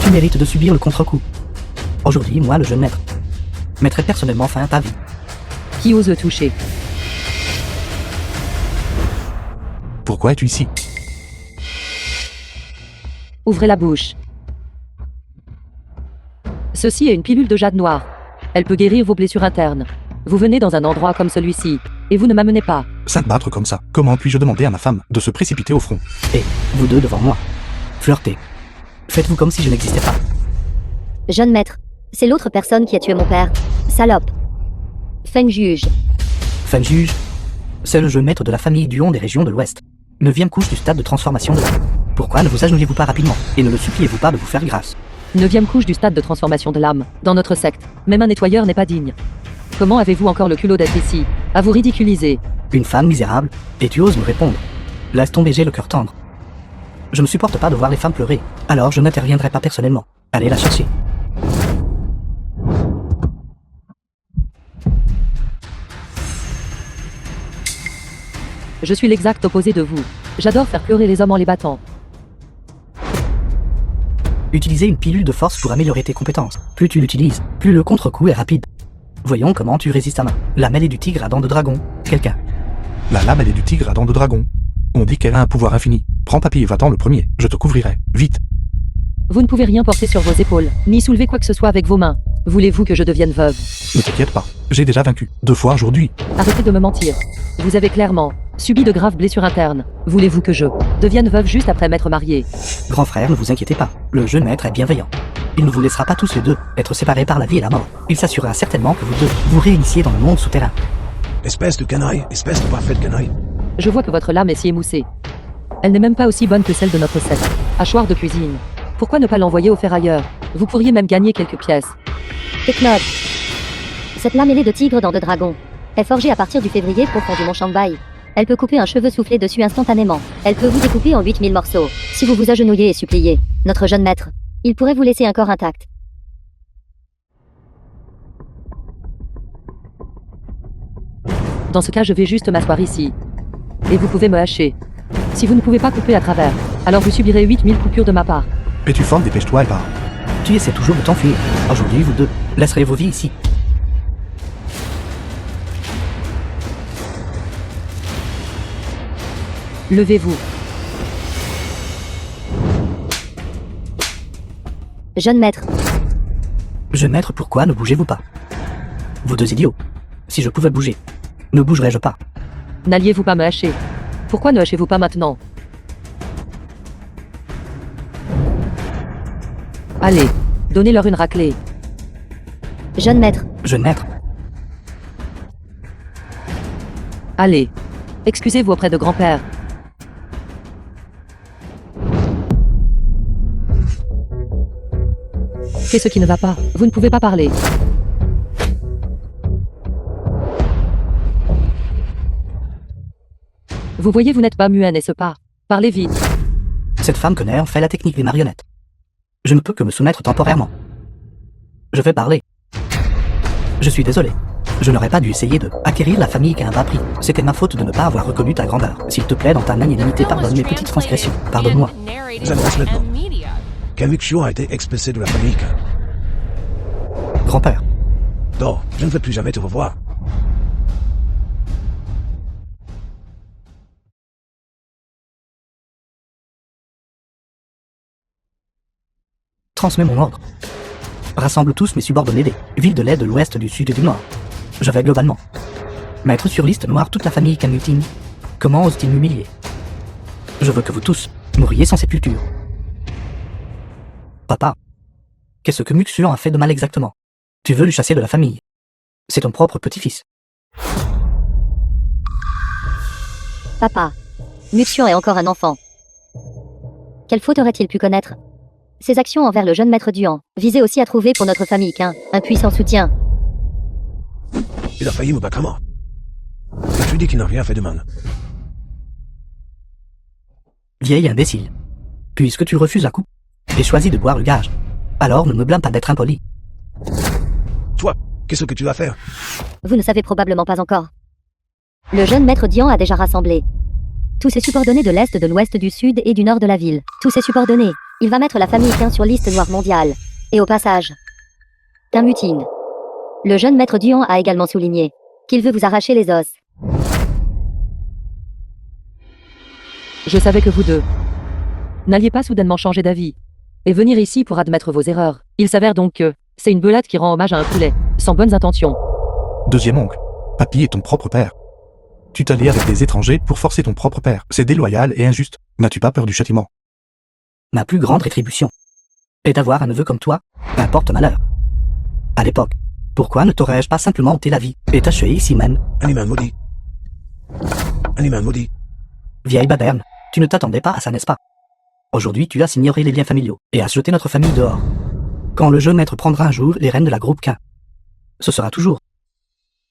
S1: Tu mérites de subir le contre-coup. Aujourd'hui, moi, le jeune maître, mettrai personnellement fin à ta vie.
S2: Qui ose le toucher?
S3: Pourquoi es-tu ici?
S2: Ouvrez la bouche. Ceci est une pilule de jade noire. Elle peut guérir vos blessures internes. Vous venez dans un endroit comme celui-ci, et vous ne m'amenez pas.
S3: Sainte battre comme ça. Comment puis-je demander à ma femme de se précipiter au front?
S1: Et vous deux devant moi. Flirtez. Faites-vous comme si je n'existais pas.
S4: Jeune maître, c'est l'autre personne qui a tué mon père. Salope. Feng juge.
S1: Fan juge, c'est le jeune maître de la famille Duon des régions de l'Ouest. 9e couche du stade de transformation de l'âme. Pourquoi ne vous agenouillez-vous pas rapidement, et ne le suppliez-vous pas de vous faire grâce?
S2: 9e couche du stade de transformation de l'âme. Dans notre secte, même un nettoyeur n'est pas digne. Comment avez-vous encore le culot d'être ici? À vous ridiculiser.
S1: Une femme misérable, et tu oses me répondre. Laisse tomber, j'ai le cœur tendre. Je ne supporte pas de voir les femmes pleurer, alors je n'interviendrai pas personnellement. Allez la chercher.
S2: Je suis l'exact opposé de vous. J'adore faire pleurer les hommes en les battant.
S1: Utilisez une pilule de force pour améliorer tes compétences. Plus tu l'utilises, plus le contre-coup est rapide. Voyons comment tu résistes à main. La mêlée du tigre à dents de dragon. Quelqu'un.
S3: La lame elle est du tigre à dents de dragon. On dit qu'elle a un pouvoir infini. Prends papy et va-t'en le premier. Je te couvrirai. Vite.
S2: Vous ne pouvez rien porter sur vos épaules, ni soulever quoi que ce soit avec vos mains. Voulez-vous que je devienne veuve?
S3: Ne t'inquiète pas. J'ai déjà vaincu. 2 fois aujourd'hui.
S2: Arrêtez de me mentir. Vous avez clairement subi de graves blessures internes. Voulez-vous que je devienne veuve juste après m'être mariée?
S1: Grand frère, ne vous inquiétez pas. Le jeune maître est bienveillant. Il ne vous laissera pas tous les deux être séparés par la vie et la mort. Il s'assurera certainement que vous deux vous réunissiez dans le monde souterrain.
S5: Espèce de canaille, espèce de parfaite canaille.
S2: Je vois que votre lame est si émoussée. Elle n'est même pas aussi bonne que celle de notre secte. Hachoir de cuisine. Pourquoi ne pas l'envoyer au ferrailleur? Vous pourriez même gagner quelques pièces.
S4: Technode. Cette lame ailée de tigre dents de dragon est forgée à partir du février profond du mont Shanghai. Elle peut couper un cheveu soufflé dessus instantanément. Elle peut vous découper en 8000 morceaux. Si vous vous agenouillez et suppliez notre jeune maître, il pourrait vous laisser un corps intact.
S2: Dans ce cas, je vais juste m'asseoir ici. Et vous pouvez me hacher. Si vous ne pouvez pas couper à travers, alors vous subirez 8000 coupures de ma part.
S3: Et tu formes, dépêche-toi et pars.
S1: Tu essaies toujours de t'enfuir. Aujourd'hui, vous deux laisserez vos vies ici.
S2: Levez-vous.
S4: Jeune maître,
S1: Jeune maître, pourquoi ne bougez-vous pas? Vous deux idiots. Si je pouvais bouger, ne bougerais-je pas?
S2: N'alliez-vous pas me hacher? Pourquoi ne hachez-vous pas maintenant? Allez, donnez-leur une raclée.
S4: jeune maître,
S1: Jeune maître,
S2: Allez, excusez-vous auprès de grand-père. Qu'est-ce qui ne va pas? Vous ne pouvez pas parler. Vous voyez, vous n'êtes pas muet, n'est-ce pas? Parlez vite.
S1: Cette femme connaît en fait la technique des marionnettes. Je ne peux que me soumettre temporairement. Je vais parler. Je suis désolé. Je n'aurais pas dû essayer de acquérir la famille qu'à un bas prix. C'était ma faute de ne pas avoir reconnu ta grandeur. S'il te plaît, dans ta magnanimité, pardonne mes petites transgressions. Pardonne-moi.
S6: Narrated
S5: Vous
S6: by
S5: maintenant.
S6: M-Media.
S5: Kamik Shu a été expulsé de la famille Khan.
S1: Grand-père.
S5: Dors, je ne veux plus jamais te revoir.
S1: Transmets mon ordre. Rassemble tous mes subordonnés des villes de l'Est, de l'Ouest, du Sud et du Nord. Je vais globalement mettre sur liste noire toute la famille Camutin. Comment ose-t-il m'humilier? Je veux que vous tous mouriez sans sépulture. Papa, qu'est-ce que Muxuan a fait de mal exactement? Tu veux lui chasser de la famille. C'est ton propre petit-fils.
S4: Papa, Muxion est encore un enfant. Quelle faute aurait-il pu connaître? Ses actions envers le jeune maître Duan visaient aussi à trouver pour notre famille qu'un puissant soutien.
S5: Il a failli me battre à mort. Et tu dis qu'il n'a rien fait de mal.
S1: Vieil imbécile. Puisque tu refuses la coupe et choisis de boire le gage, alors ne me blâme pas d'être impoli.
S5: Toi, qu'est-ce que tu vas faire?
S4: Vous ne savez probablement pas encore. Le jeune maître Dian a déjà rassemblé tous ses subordonnés de l'Est, de l'Ouest, du Sud et du Nord de la ville. Tous ses subordonnés. Il va mettre la famille Qin sur liste noire mondiale. Et au passage, Qin mutine. Le jeune maître Duan a également souligné qu'il veut vous arracher les os.
S2: Je savais que vous deux n'alliez pas soudainement changer d'avis et venir ici pour admettre vos erreurs. Il s'avère donc que c'est une belette qui rend hommage à un poulet, sans bonnes intentions.
S3: Deuxième oncle. Papy est ton propre père. Tu t'allies avec des étrangers pour forcer ton propre père. C'est déloyal et injuste. N'as-tu pas peur du châtiment?
S1: Ma plus grande rétribution est d'avoir un neveu comme toi, un porte-malheur. À l'époque, pourquoi ne t'aurais-je pas simplement ôté la vie et t'achevé ici même?
S5: Animal maudit. Animal maudit.
S1: Vieille baberne, tu ne t'attendais pas à ça, n'est-ce pas? Aujourd'hui, tu as ignoré les liens familiaux et as jeté notre famille dehors. Quand le jeune maître prendra un jour les rênes de la groupe Qin, ce sera toujours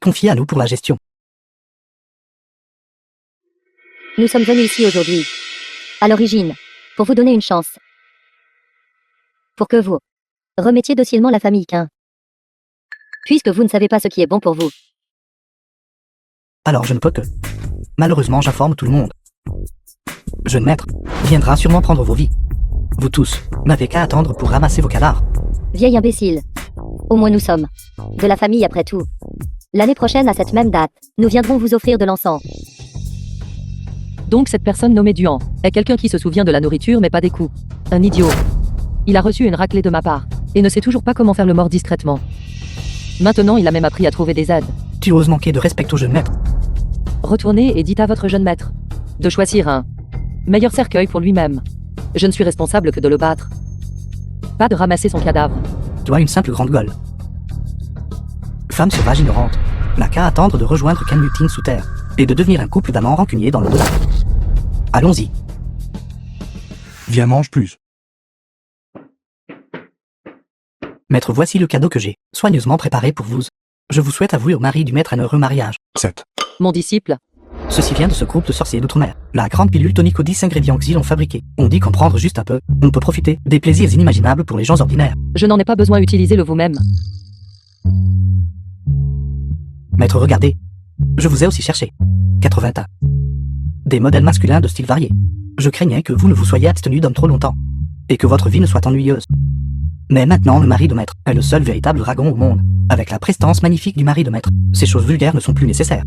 S1: confié à nous pour la gestion.
S4: Nous sommes venus ici aujourd'hui, à l'origine, pour vous donner une chance. Pour que vous remettiez docilement la famille Qin. Puisque vous ne savez pas ce qui est bon pour vous.
S1: Alors je ne peux que. Malheureusement, j'informe tout le monde. Jeune maître viendra sûrement prendre vos vies. Vous tous n'avez qu'à attendre pour ramasser vos cadavres.
S4: Vieil imbécile. Au moins nous sommes de la famille après tout. L'année prochaine, à cette même date, nous viendrons vous offrir de l'encens.
S2: Donc cette personne nommée Duan est quelqu'un qui se souvient de la nourriture mais pas des coups. Un idiot. Il a reçu une raclée de ma part et ne sait toujours pas comment faire le mort discrètement. Maintenant, il a même appris à trouver des aides.
S1: Tu oses manquer de respect au jeune maître.
S2: Retournez et dites à votre jeune maître de choisir un meilleur cercueil pour lui-même. Je ne suis responsable que de le battre. Pas de ramasser son cadavre.
S1: Toi, une simple grande gueule. Femme sauvage ignorante, n'a qu'à attendre de rejoindre Qin Mutin sous terre et de devenir un couple d'amants rancuniers dans l'au-delà. Allons-y.
S3: Viens, mange plus.
S1: Maître, voici le cadeau que j'ai soigneusement préparé pour vous. Je vous souhaite avouer au mari du maître un heureux mariage.
S3: 7.
S2: Mon disciple.
S1: Ceci vient de ce groupe de sorciers d'outre-mer. La grande pilule tonique aux 10 ingrédients Xyl ont fabriqué. On dit qu'en prendre juste un peu, on peut profiter des plaisirs inimaginables pour les gens ordinaires.
S2: Je n'en ai pas besoin, utilisez-le vous-même.
S1: Maître, regardez. Je vous ai aussi cherché. 80 tas. Des modèles masculins de styles variés. Je craignais que vous ne vous soyez abstenu d'hommes trop longtemps. Et que votre vie ne soit ennuyeuse. Mais maintenant, le mari de maître est le seul véritable dragon au monde. Avec la prestance magnifique du mari de maître, ces choses vulgaires ne sont plus nécessaires.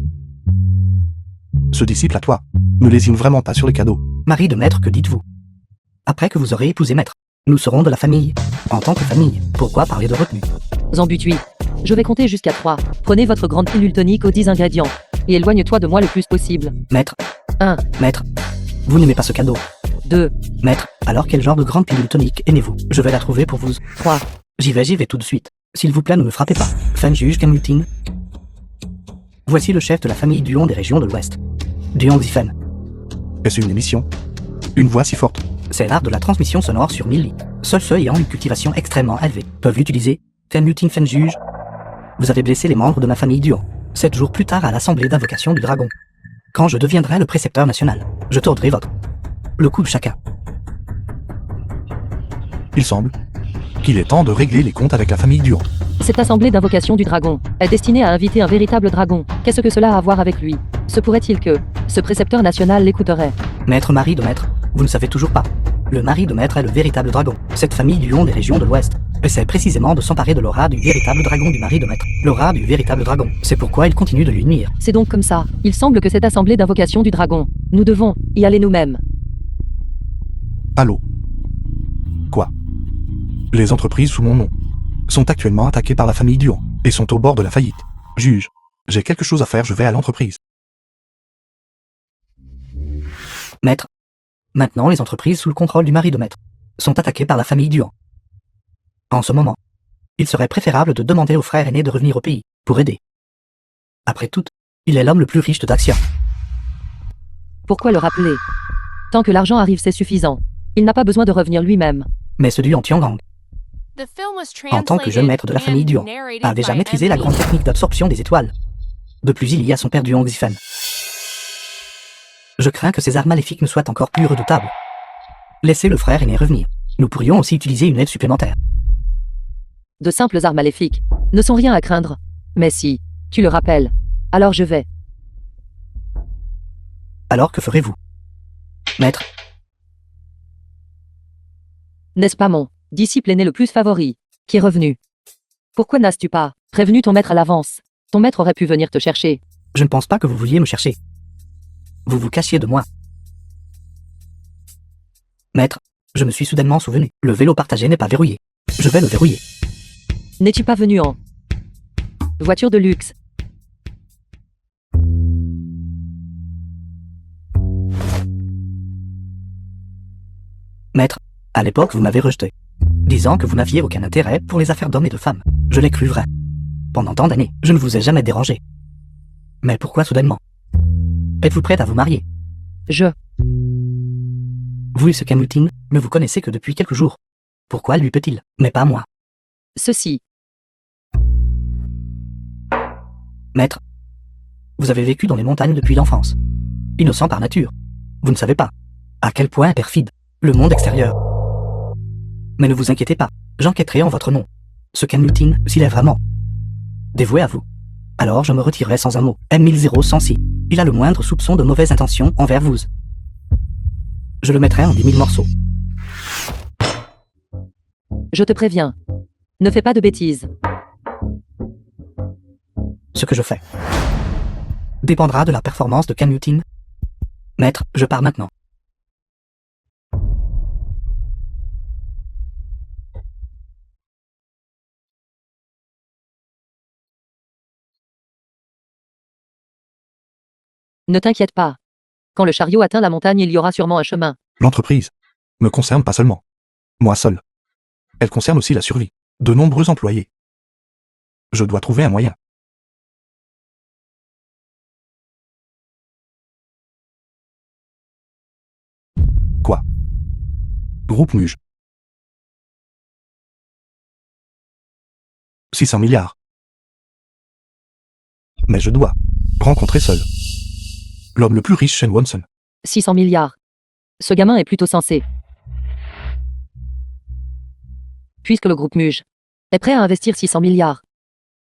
S3: Ce disciple à toi ne lésine vraiment pas sur les cadeaux.
S1: Mari de maître, que dites-vous? Après que vous aurez épousé maître, nous serons de la famille. En tant que famille, pourquoi parler de retenue?
S2: Zambutui. Je vais compter jusqu'à 3. Prenez votre grande pilule tonique aux 10 ingrédients. Et éloigne-toi de moi le plus possible.
S1: Maître.
S2: 1.
S1: Maître. Vous n'aimez pas ce cadeau.
S2: 2.
S1: Maître, alors quel genre de grande pilule tonique aimez-vous? Je vais la trouver pour vous.
S2: 3.
S1: J'y vais tout de suite. S'il vous plaît, ne me frappez pas. Fan juge Camutin. Voici le chef de la famille Duon des régions de l'Ouest. Duon Xifen.
S3: Est-ce une émission? Une voix si forte?
S1: C'est l'art de la transmission sonore sur 1000 lits. Seuls ceux ayant une cultivation extrêmement élevée peuvent l'utiliser. Camutin Fan juge. Vous avez blessé les membres de ma famille Duon. 7 jours plus tard à l'assemblée d'invocation du dragon. Quand je deviendrai le précepteur national, je tordrai votre le cou de chacun.
S3: Il semble qu'il est temps de régler les comptes avec la famille Duan.
S2: Cette assemblée d'invocation du dragon est destinée à inviter un véritable dragon. Qu'est-ce que cela a à voir avec lui? Se pourrait-il que ce précepteur national l'écouterait?
S1: Maître Marie de Maître, vous ne savez toujours pas. Le mari de Maître est le véritable dragon. Cette famille Duon des régions de l'Ouest essaie précisément de s'emparer de l'aura du véritable dragon du mari de Maître. L'aura du véritable dragon. C'est pourquoi il continue de lui nuire.
S2: C'est donc comme ça. Il semble que cette assemblée d'invocation du dragon, nous devons y aller nous-mêmes.
S3: Allô? Quoi? Les entreprises sous mon nom sont actuellement attaquées par la famille Duan et sont au bord de la faillite. Juge, j'ai quelque chose à faire, je vais à l'entreprise.
S1: Maître. Maintenant, les entreprises sous le contrôle du mari de Maître sont attaquées par la famille Duan. En ce moment, il serait préférable de demander au frère aîné de revenir au pays pour aider. Après tout, il est l'homme le plus riche de Daxia.
S2: Pourquoi le rappeler? Tant que l'argent arrive, c'est suffisant. Il n'a pas besoin de revenir lui-même.
S1: Mais ce Duan Tiangang,
S6: The film was
S1: en tant que jeune maître de la famille
S6: translated
S1: Duan,
S6: and narrated
S1: a déjà
S6: by
S1: maîtrisé la
S6: M.
S1: grande technique d'absorption des étoiles. De plus, il y a son père Duan Xifen. Je crains que ces armes maléfiques ne soient encore plus redoutables. Laissez le frère aîné revenir. Nous pourrions aussi utiliser une aide supplémentaire.
S2: De simples armes maléfiques ne sont rien à craindre. Mais si tu le rappelles, alors je vais.
S1: Alors que ferez-vous? Maître,
S2: N'est-ce pas mon disciple aîné le plus favori qui est revenu? Pourquoi n'as-tu pas prévenu ton maître à l'avance? Ton maître aurait pu venir te chercher.
S1: je ne pense pas que vous vouliez me chercher. Vous vous cachiez de moi. Maître, je me suis soudainement souvenu. Le vélo partagé n'est pas verrouillé. Je vais le verrouiller.
S2: N'es-tu pas venu en voiture de luxe?
S1: Maître, à l'époque, vous m'avez rejeté, disant que vous n'aviez aucun intérêt pour les affaires d'hommes et de femmes. Je l'ai cru vrai. Pendant tant d'années, je ne vous ai jamais dérangé. Mais pourquoi soudainement? Êtes-vous prête à vous marier? Vous et ce Kamutine, ne vous connaissez que depuis quelques jours. Pourquoi lui peut-il, mais pas moi?
S2: Ceci.
S1: Maître, vous avez vécu dans les montagnes depuis l'enfance. Innocent par nature. Vous ne savez pas à quel point est perfide le monde extérieur. Mais ne vous inquiétez pas, j'enquêterai en votre nom. Ce Kamutine, s'il est vraiment dévoué à vous, alors je me retirerai sans un mot. M100106. Il a le moindre soupçon de mauvaise intention envers vous. Je le mettrai en 10 000 morceaux.
S2: Je te préviens. Ne fais pas de bêtises.
S1: Ce que je fais dépendra de la performance de Kamutine. Maître, je pars maintenant.
S2: Ne t'inquiète pas. Quand le chariot atteint la montagne, il y aura sûrement un chemin.
S3: L'entreprise me concerne pas seulement moi seul. Elle concerne aussi la survie de nombreux employés. Je dois trouver un moyen. Quoi? Groupe Muge. 600 milliards. Mais je dois rencontrer seul l'homme le plus riche, Shen Wonson.
S2: 600 milliards. Ce gamin est plutôt sensé. Puisque le groupe Muge est prêt à investir 600 milliards,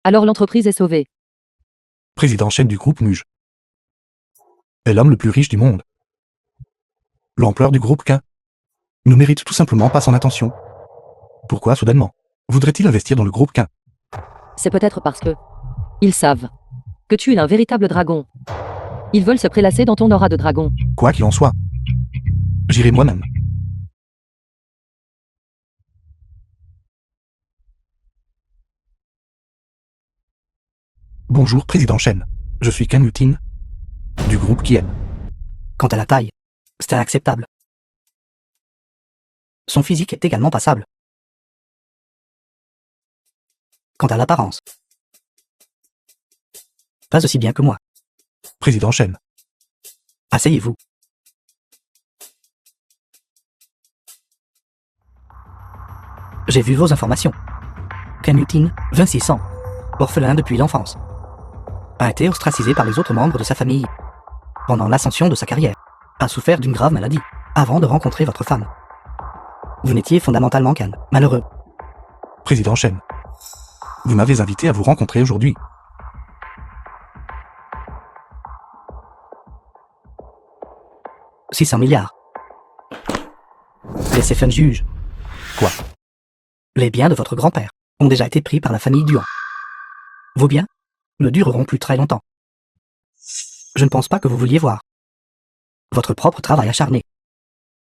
S2: alors l'entreprise est sauvée.
S3: Président Shen du groupe Muge est l'homme le plus riche du monde. L'ampleur du groupe Quin ne mérite tout simplement pas son attention. Pourquoi soudainement voudrait-il investir dans le groupe Quin?
S2: C'est peut-être parce que ils savent que tu es un véritable dragon. Ils veulent se prélasser dans ton aura de dragon.
S3: Quoi qu'il en soit, j'irai moi-même. Bonjour, Président Shen. Je suis Kamutine, du groupe Kien.
S1: Quant à la taille, c'est acceptable. Son physique est également passable. Quant à l'apparence, pas aussi bien que moi.
S3: Président Shen.
S1: Asseyez-vous. J'ai vu vos informations. Kamutine, 26 ans, orphelin depuis l'enfance, a été ostracisé par les autres membres de sa famille. Pendant l'ascension de sa carrière, a souffert d'une grave maladie, avant de rencontrer votre femme. Vous n'étiez fondamentalement qu'un malheureux.
S3: Président Chen. Vous m'avez invité à vous rencontrer aujourd'hui.
S1: « 600 milliards. Laissez Fun juge.
S3: Quoi?
S1: Les biens de votre grand-père ont déjà été pris par la famille Duan. Vos biens ne dureront plus très longtemps. Je ne pense pas que vous vouliez voir votre propre travail acharné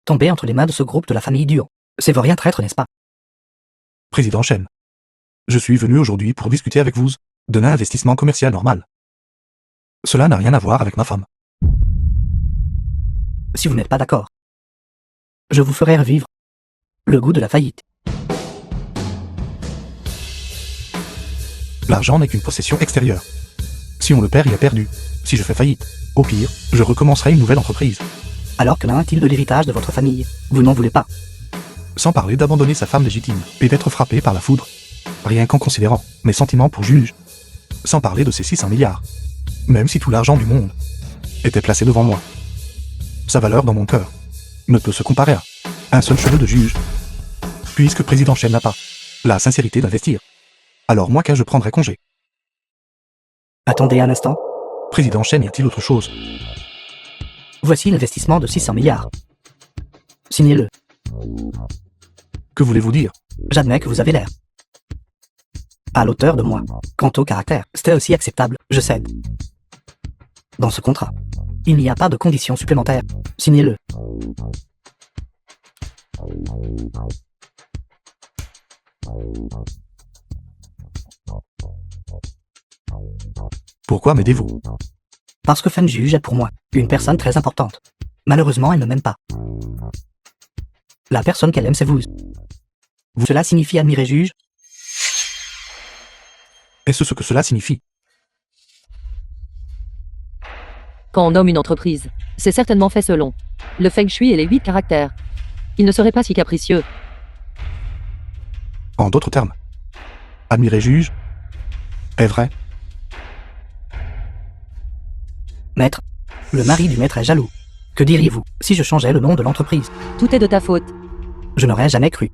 S1: tomber entre les mains de ce groupe de la famille Duan. C'est vos rien traître, n'est-ce pas?
S3: Président Chen. Je suis venu aujourd'hui pour discuter avec vous d'un investissement commercial normal. Cela n'a rien à voir avec ma femme.
S1: Si vous n'êtes pas d'accord, je vous ferai revivre le goût de la faillite.
S3: L'argent n'est qu'une possession extérieure. Si on le perd, il est perdu. Si je fais faillite, au pire, je recommencerai une nouvelle entreprise.
S1: Alors que l'un-t-il de l'héritage de votre famille, vous n'en voulez pas.
S3: Sans parler d'abandonner sa femme légitime et d'être frappé par la foudre. Rien qu'en considérant mes sentiments pour juge. Sans parler de ces 600 milliards. Même si tout l'argent du monde était placé devant moi. Sa valeur dans mon cœur ne peut se comparer à un seul cheveu de juge. Puisque Président Chen n'a pas la sincérité d'investir. Alors moi je prendrai congé.
S1: Attendez un instant.
S3: Président Chen, y a-t-il autre chose?
S1: Voici l'investissement de 600 milliards. Signez-le.
S3: Que voulez-vous dire?
S1: J'admets que vous avez l'air à l'auteur de moi. Quant au caractère, c'était aussi acceptable, je cède. Dans ce contrat, il n'y a pas de conditions supplémentaires. Signez-le.
S3: Pourquoi m'aidez-vous?
S1: Parce que Fun Juge est pour moi une personne très importante. Malheureusement, elle ne m'aime pas. La personne qu'elle aime, c'est vous. Cela signifie admirer Juge?
S3: Est-ce ce que cela signifie?
S2: Quand on nomme une entreprise, c'est certainement fait selon le Feng Shui et les 8 caractères. Il ne serait pas si capricieux.
S3: En d'autres termes, admirer juge est vrai.
S1: Maître, le mari du maître est jaloux. Que diriez-vous si je changeais le nom de l'entreprise?
S2: Tout est de ta faute.
S1: Je n'aurais jamais cru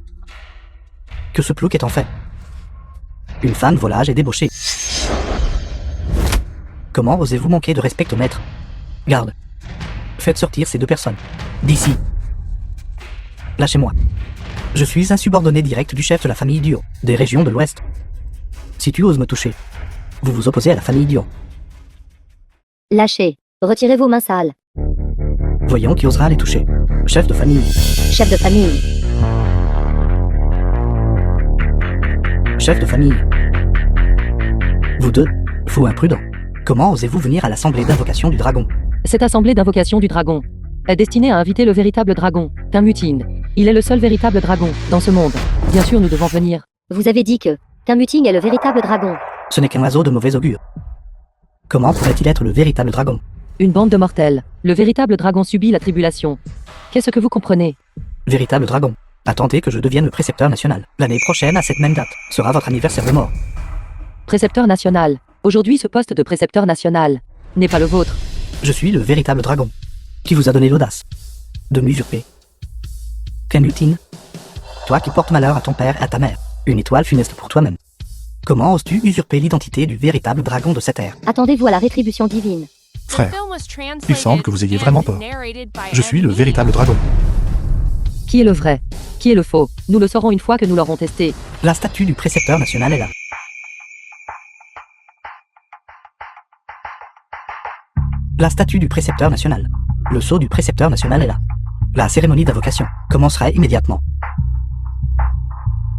S1: que ce plouc est en fait une femme volage et débauchée. Comment osez-vous manquer de respect au maître? Garde. Faites sortir ces deux personnes d'ici. Lâchez-moi. Je suis un subordonné direct du chef de la famille Duan, des régions de l'Ouest. Si tu oses me toucher, vous vous opposez à la famille Duan.
S4: Lâchez. Retirez vos mains sales.
S1: Voyons qui osera les toucher. Chef de famille.
S4: Chef de famille.
S1: Chef de famille. Vous deux, fous imprudents. Comment osez-vous venir à l'assemblée d'invocation du dragon?
S2: Cette assemblée d'invocation du dragon est destinée à inviter le véritable dragon, Tinmutine. Il est le seul véritable dragon dans ce monde. Bien sûr, nous devons venir.
S4: Vous avez dit que Tinmutine est le véritable dragon.
S1: Ce n'est qu'un oiseau de mauvais augure. Comment pourrait-il être le véritable dragon?
S2: Une bande de mortels. Le véritable dragon subit la tribulation. Qu'est-ce que vous comprenez?
S1: Véritable dragon. Attendez que je devienne le précepteur national. L'année prochaine, à cette même date, sera votre anniversaire de mort.
S2: Précepteur national. Aujourd'hui, ce poste de précepteur national n'est pas le vôtre.
S1: Je suis le véritable dragon qui vous a donné l'audace de m'usurper. Tinmutine, toi qui portes malheur à ton père et à ta mère, une étoile funeste pour toi-même. Comment oses-tu usurper l'identité du véritable dragon de cette ère?
S4: Attendez-vous à la rétribution divine.
S3: Frère, il semble que vous ayez vraiment peur. Je suis le véritable dragon.
S2: Qui est le vrai? Qui est le faux? Nous le saurons une fois que nous l'aurons testé.
S1: La statue du précepteur national est là. La statue du précepteur national. Le sceau du précepteur national est là. La cérémonie d'invocation commencerait immédiatement.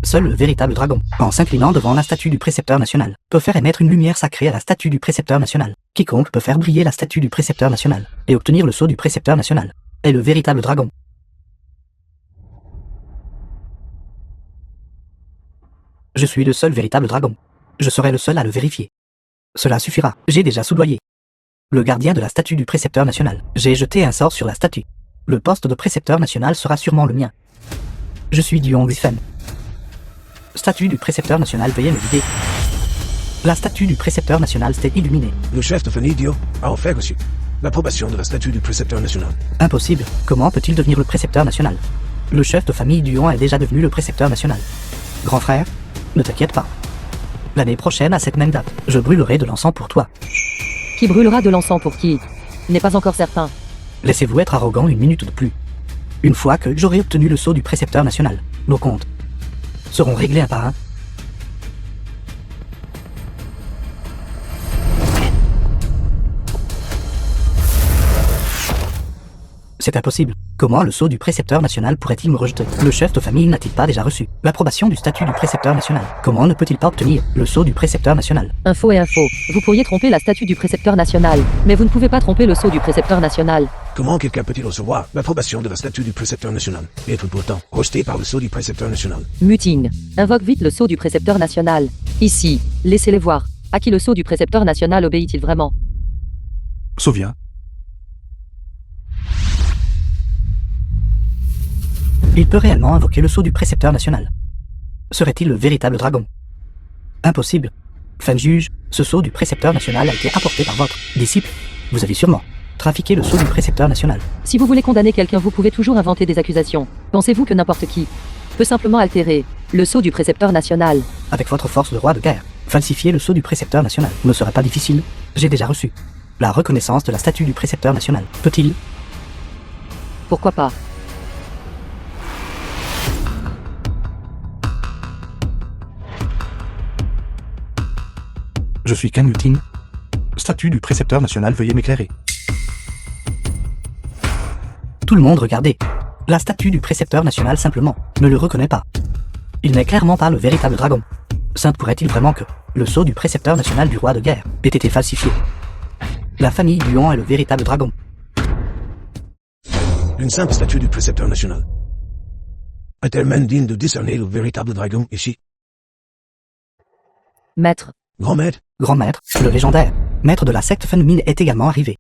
S1: Seul le véritable dragon, en s'inclinant devant la statue du précepteur national, peut faire émettre une lumière sacrée à la statue du précepteur national. Quiconque peut faire briller la statue du précepteur national et obtenir le sceau du précepteur national est le véritable dragon. Je suis le seul véritable dragon. Je serai le seul à le vérifier. Cela suffira. J'ai déjà soudoyé le gardien de la statue du précepteur national. J'ai jeté un sort sur la statue. Le poste de précepteur national sera sûrement le mien. Je suis Duan Xifen. Statue du précepteur national, veuillez me guider. La statue du précepteur national s'est illuminée.
S5: Le chef de famille Dio a offert aussi l'approbation de la statue du précepteur national.
S1: Impossible. Comment peut-il devenir le précepteur national? Le chef de famille Duan est déjà devenu le précepteur national. Grand frère, ne t'inquiète pas. L'année prochaine, à cette même date, je brûlerai de l'encens pour toi.
S2: Qui brûlera de l'encens pour qui? N'est pas encore certain.
S1: Laissez-vous être arrogant une minute de plus. Une fois que j'aurai obtenu le sceau du précepteur national, nos comptes seront réglés un par un. C'est impossible. Comment le sceau du précepteur national pourrait-il me rejeter? Le chef de famille n'a-t-il pas déjà reçu l'approbation du statut du précepteur national? Comment ne peut-il pas obtenir le sceau du précepteur national?
S2: Info et info. Vous pourriez tromper la statue du précepteur national, mais vous ne pouvez pas tromper le sceau du précepteur national.
S5: Comment quelqu'un peut-il recevoir l'approbation de la statue du précepteur national et être pourtant rejeté par le sceau du précepteur national?
S2: Muting. Invoque vite le sceau du précepteur national. Ici. Laissez-les voir. À qui le sceau du précepteur national obéit-il vraiment?
S3: Sovia.
S1: Il peut réellement invoquer le sceau du précepteur national. Serait-il le véritable dragon? Impossible. Fin de juge, ce sceau du précepteur national a été apporté par votre disciple. Vous avez sûrement trafiqué le sceau du précepteur national.
S2: Si vous voulez condamner quelqu'un, vous pouvez toujours inventer des accusations. Pensez-vous que n'importe qui peut simplement altérer le sceau du précepteur national?
S1: Avec votre force de roi de guerre, falsifier le sceau du précepteur national ne sera pas difficile. J'ai déjà reçu la reconnaissance de la statue du précepteur national. Peut-il?
S2: Pourquoi pas?
S3: Je suis Ken Lutin. Statut du précepteur national, veuillez m'éclairer.
S1: Tout le monde regardez. La statue du précepteur national simplement ne le reconnaît pas. Il n'est clairement pas le véritable dragon. Sainte pourrait-il vraiment que le sceau du précepteur national du roi de guerre ait été falsifié? La famille Duan est le véritable dragon.
S5: Une simple statue du précepteur national. Est-elle même digne de discerner le véritable dragon ici?
S2: Maître.
S5: Grand maître,
S1: Grand maître, le légendaire, maître de la secte Phénomène est également arrivé.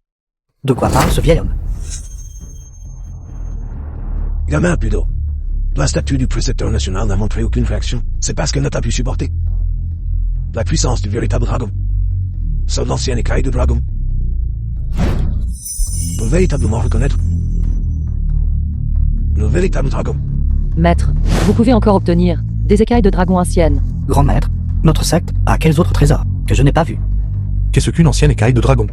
S1: De quoi parle ce vieil homme?
S5: gamin plutôt. La statue du précepteur national n'a montré aucune réaction. C'est parce qu'elle n'a pas pu supporter la puissance du véritable dragon. Seule l'ancienne écaille de dragon peut véritablement reconnaître le véritable dragon.
S2: Maître, vous pouvez encore obtenir des écailles de dragon anciennes.
S1: Grand maître, notre secte a quels autres trésors que je n'ai pas vus?
S3: Qu'est-ce qu'une ancienne écaille de dragon?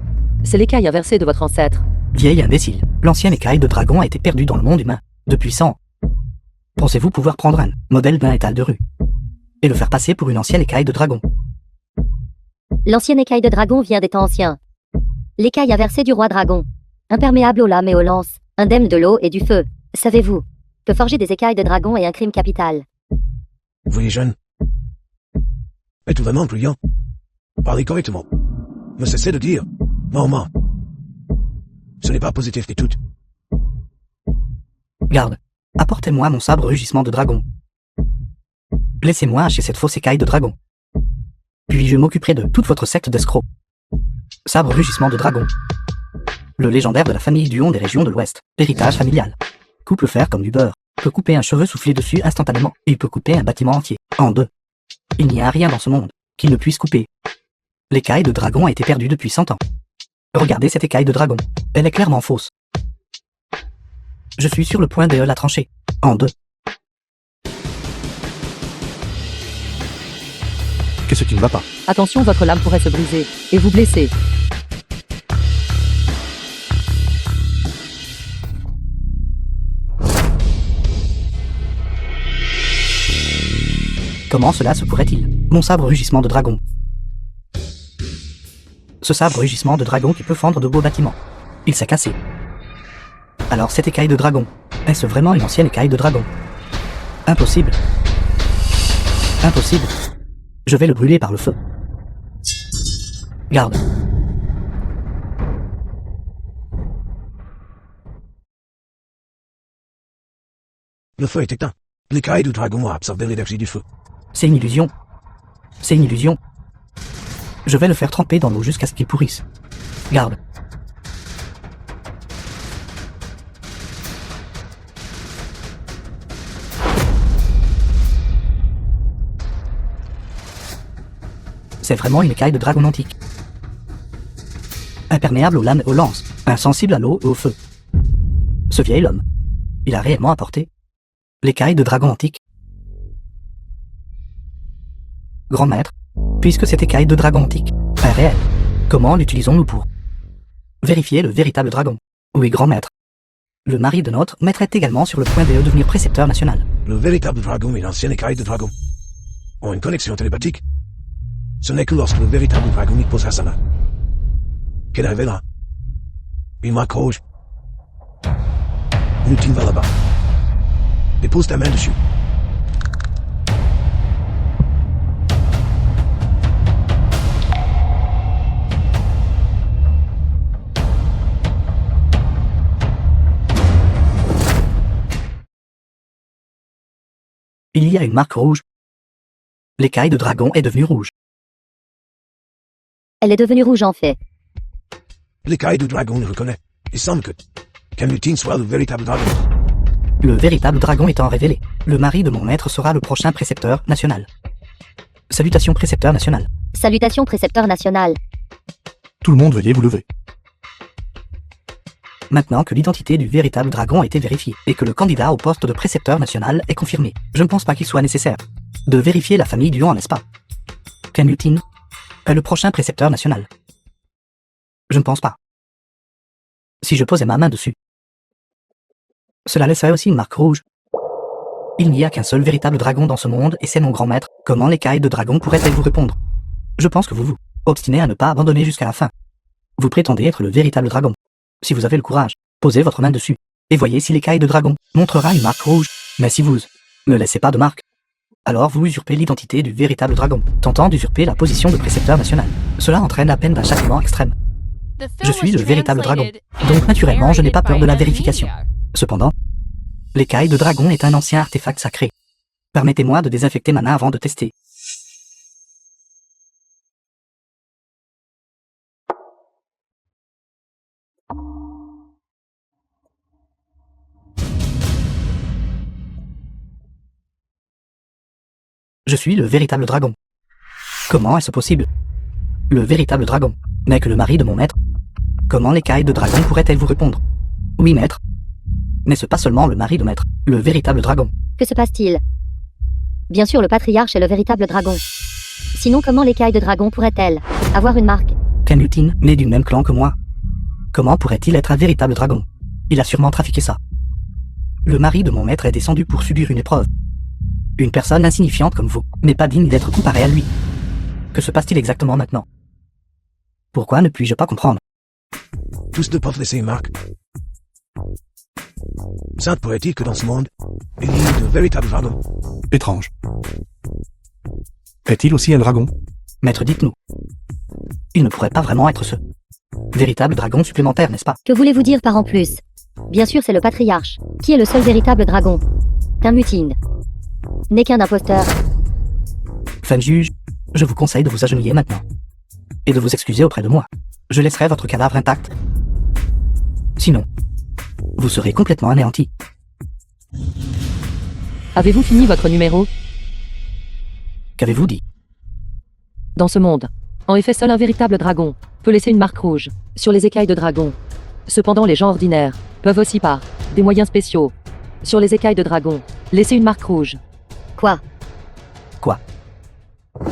S2: C'est l'écaille inversée de votre ancêtre.
S1: Vieil imbécile, l'ancienne écaille de dragon a été perdue dans le monde humain depuis 100 ans. Pensez-vous pouvoir prendre un modèle d'un étal de rue et le faire passer pour une ancienne écaille de dragon?
S4: L'ancienne écaille de dragon vient des temps anciens. L'écaille inversée du roi dragon. Imperméable aux lames et aux lances, indemne de l'eau et du feu. Savez-vous que forger des écailles de dragon est un crime capital?
S5: Vous les jeunes, êtes-vous vraiment brillant? Parlez correctement. Ne cessez de dire Maman. Ce n'est pas positif du tout.
S1: Garde, apportez-moi mon sabre rugissement de dragon. Laissez-moi acheter cette fausse écaille de dragon. Puis je m'occuperai de toute votre secte d'escrocs. Sabre rugissement de dragon. Le légendaire de la famille Duon des régions de l'Ouest. Héritage familial. Coupe le fer comme du beurre. Peut couper un cheveu soufflé dessus instantanément. Il peut couper un bâtiment entier en deux. Il n'y a rien dans ce monde qui ne puisse couper. L'écaille de dragon a été perdue depuis 100 ans. Regardez cette écaille de dragon. Elle est clairement fausse. Je suis sur le point de la trancher en deux.
S3: Qu'est-ce qui ne va pas?
S2: Attention, votre lame pourrait se briser et vous blesser.
S1: Comment cela se pourrait-il? Mon sabre rugissement de dragon. Ce sabre rugissement de dragon qui peut fendre de beaux bâtiments. Il s'est cassé. Alors cette écaille de dragon, est-ce vraiment une ancienne écaille de dragon? Impossible. Impossible. Je vais le brûler par le feu. Garde.
S5: Le feu est éteint. L'écaille du dragon a absorbé l'énergie du feu.
S1: C'est une illusion. C'est une illusion. Je vais le faire tremper dans l'eau jusqu'à ce qu'il pourrisse. Garde. C'est vraiment une écaille de dragon antique. Imperméable aux lames et aux lances, insensible à l'eau et au feu. Ce vieil homme, il a réellement apporté L'écaille de dragon antique. Grand maître, puisque cette écaille de dragon antique est réelle, comment l'utilisons-nous pour vérifier le véritable dragon? Oui, grand maître. Le mari de notre maître est également sur le point de devenir précepteur national.
S5: Le véritable dragon et l'ancienne écaille de dragon ont une connexion télépathique. Ce n'est que lorsque le véritable dragon y posera sa main qu'elle révélera une marque rouge. Lutine va là-bas. Dépose ta main dessus.
S1: Il y a une marque rouge. L'écaille de dragon est devenue rouge.
S4: Elle est devenue rouge en fait.
S5: L'écaille du dragon le reconnaît. Il semble que Lutine soit le véritable dragon.
S1: Le véritable dragon étant révélé, le mari de mon maître sera le prochain précepteur national. Salutations précepteur national.
S4: Salutations précepteur national.
S3: Tout le monde veuillez vous lever.
S1: Maintenant que l'identité du véritable dragon a été vérifiée et que le candidat au poste de précepteur national est confirmé, je ne pense pas qu'il soit nécessaire de vérifier la famille du Yuan, n'est-ce pas? Ken Lutine est le prochain précepteur national. Je ne pense pas. Si je posais ma main dessus, cela laisserait aussi une marque rouge. Il n'y a qu'un seul véritable dragon dans ce monde et c'est mon grand maître. Comment l'écaille de dragon pourrait-elle vous répondre? Je pense que vous vous obstinez à ne pas abandonner jusqu'à la fin. Vous prétendez être le véritable dragon. Si vous avez le courage, posez votre main dessus et voyez si l'écaille de dragon montrera une marque rouge. Mais si vous ne laissez pas de marque, alors vous usurpez l'identité du véritable dragon, tentant d'usurper la position de précepteur national. Cela entraîne la peine d'un châtiment extrême. Je suis le véritable dragon, donc naturellement je n'ai pas peur de la vérification. Cependant, l'écaille de dragon est un ancien artefact sacré. Permettez-moi de désinfecter ma main avant de tester. Je suis le véritable dragon. Comment est-ce possible? Le véritable dragon n'est que le mari de mon maître. Comment l'écaille de dragon pourrait-elle vous répondre? Oui, maître. N'est-ce pas seulement le mari de maître, le véritable dragon?
S4: Que se passe-t-il? Bien sûr, le patriarche est le véritable dragon. Sinon, comment l'écaille de dragon pourrait-elle avoir une marque?
S1: Ken Lutine n'est du même clan que moi. Comment pourrait-il être un véritable dragon? Il a sûrement trafiqué ça. Le mari de mon maître est descendu pour subir une épreuve. Une personne insignifiante comme vous n'est pas digne d'être comparée à lui. Que se passe-t-il exactement maintenant? Pourquoi ne puis-je pas comprendre?
S5: Tous ne peuvent laisser une marque. Ça pourrait-il que dans ce monde, il y ait de véritables dragons?
S3: Étrange. Est-il aussi un dragon?
S1: Maître, dites-nous. Il ne pourrait pas vraiment être ce véritable dragon supplémentaire, n'est-ce pas?
S4: Que voulez-vous dire par en plus? Bien sûr, c'est le patriarche, qui est le seul véritable dragon. Qu'un mutine n'est qu'un imposteur.
S1: Fan juge, je vous conseille de vous agenouiller maintenant. Et de vous excuser auprès de moi. Je laisserai votre cadavre intact. Sinon, vous serez complètement anéanti.
S2: Avez-vous fini votre numéro?
S1: Qu'avez-vous dit?
S2: Dans ce monde, en effet, seul un véritable dragon peut laisser une marque rouge sur les écailles de dragon. Cependant, les gens ordinaires peuvent aussi par des moyens spéciaux sur les écailles de dragon laisser une marque rouge.
S4: Quoi?
S1: Quoi?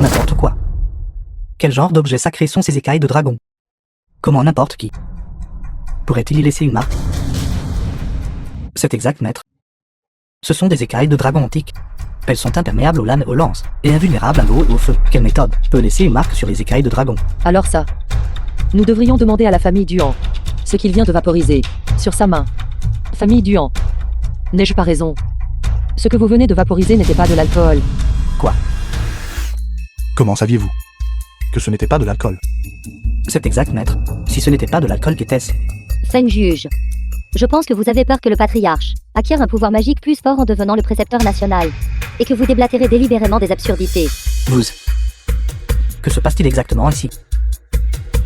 S1: N'importe quoi. Quel genre d'objets sacrés sont ces écailles de dragon? Comment n'importe qui pourrait-il y laisser une marque? C'est exact, maître. Ce sont des écailles de dragon antiques. Elles sont imperméables aux lames et aux lances, et invulnérables à l'eau et au feu. Quelle méthode peut laisser une marque sur les écailles de dragon?
S2: Alors ça, nous devrions demander à la famille Duan ce qu'il vient de vaporiser sur sa main. Famille Duan, n'ai-je pas raison? Ce que vous venez de vaporiser n'était pas de l'alcool.
S1: Quoi?
S3: Comment saviez-vous que ce n'était pas de l'alcool?
S1: C'est exact, maître. Si ce n'était pas de l'alcool, qu'était-ce?
S4: Fan juge. Je pense que vous avez peur que le patriarche acquiert un pouvoir magique plus fort en devenant le précepteur national, et que vous déblatérez délibérément des absurdités.
S1: Vous. Que se passe-t-il exactement ici?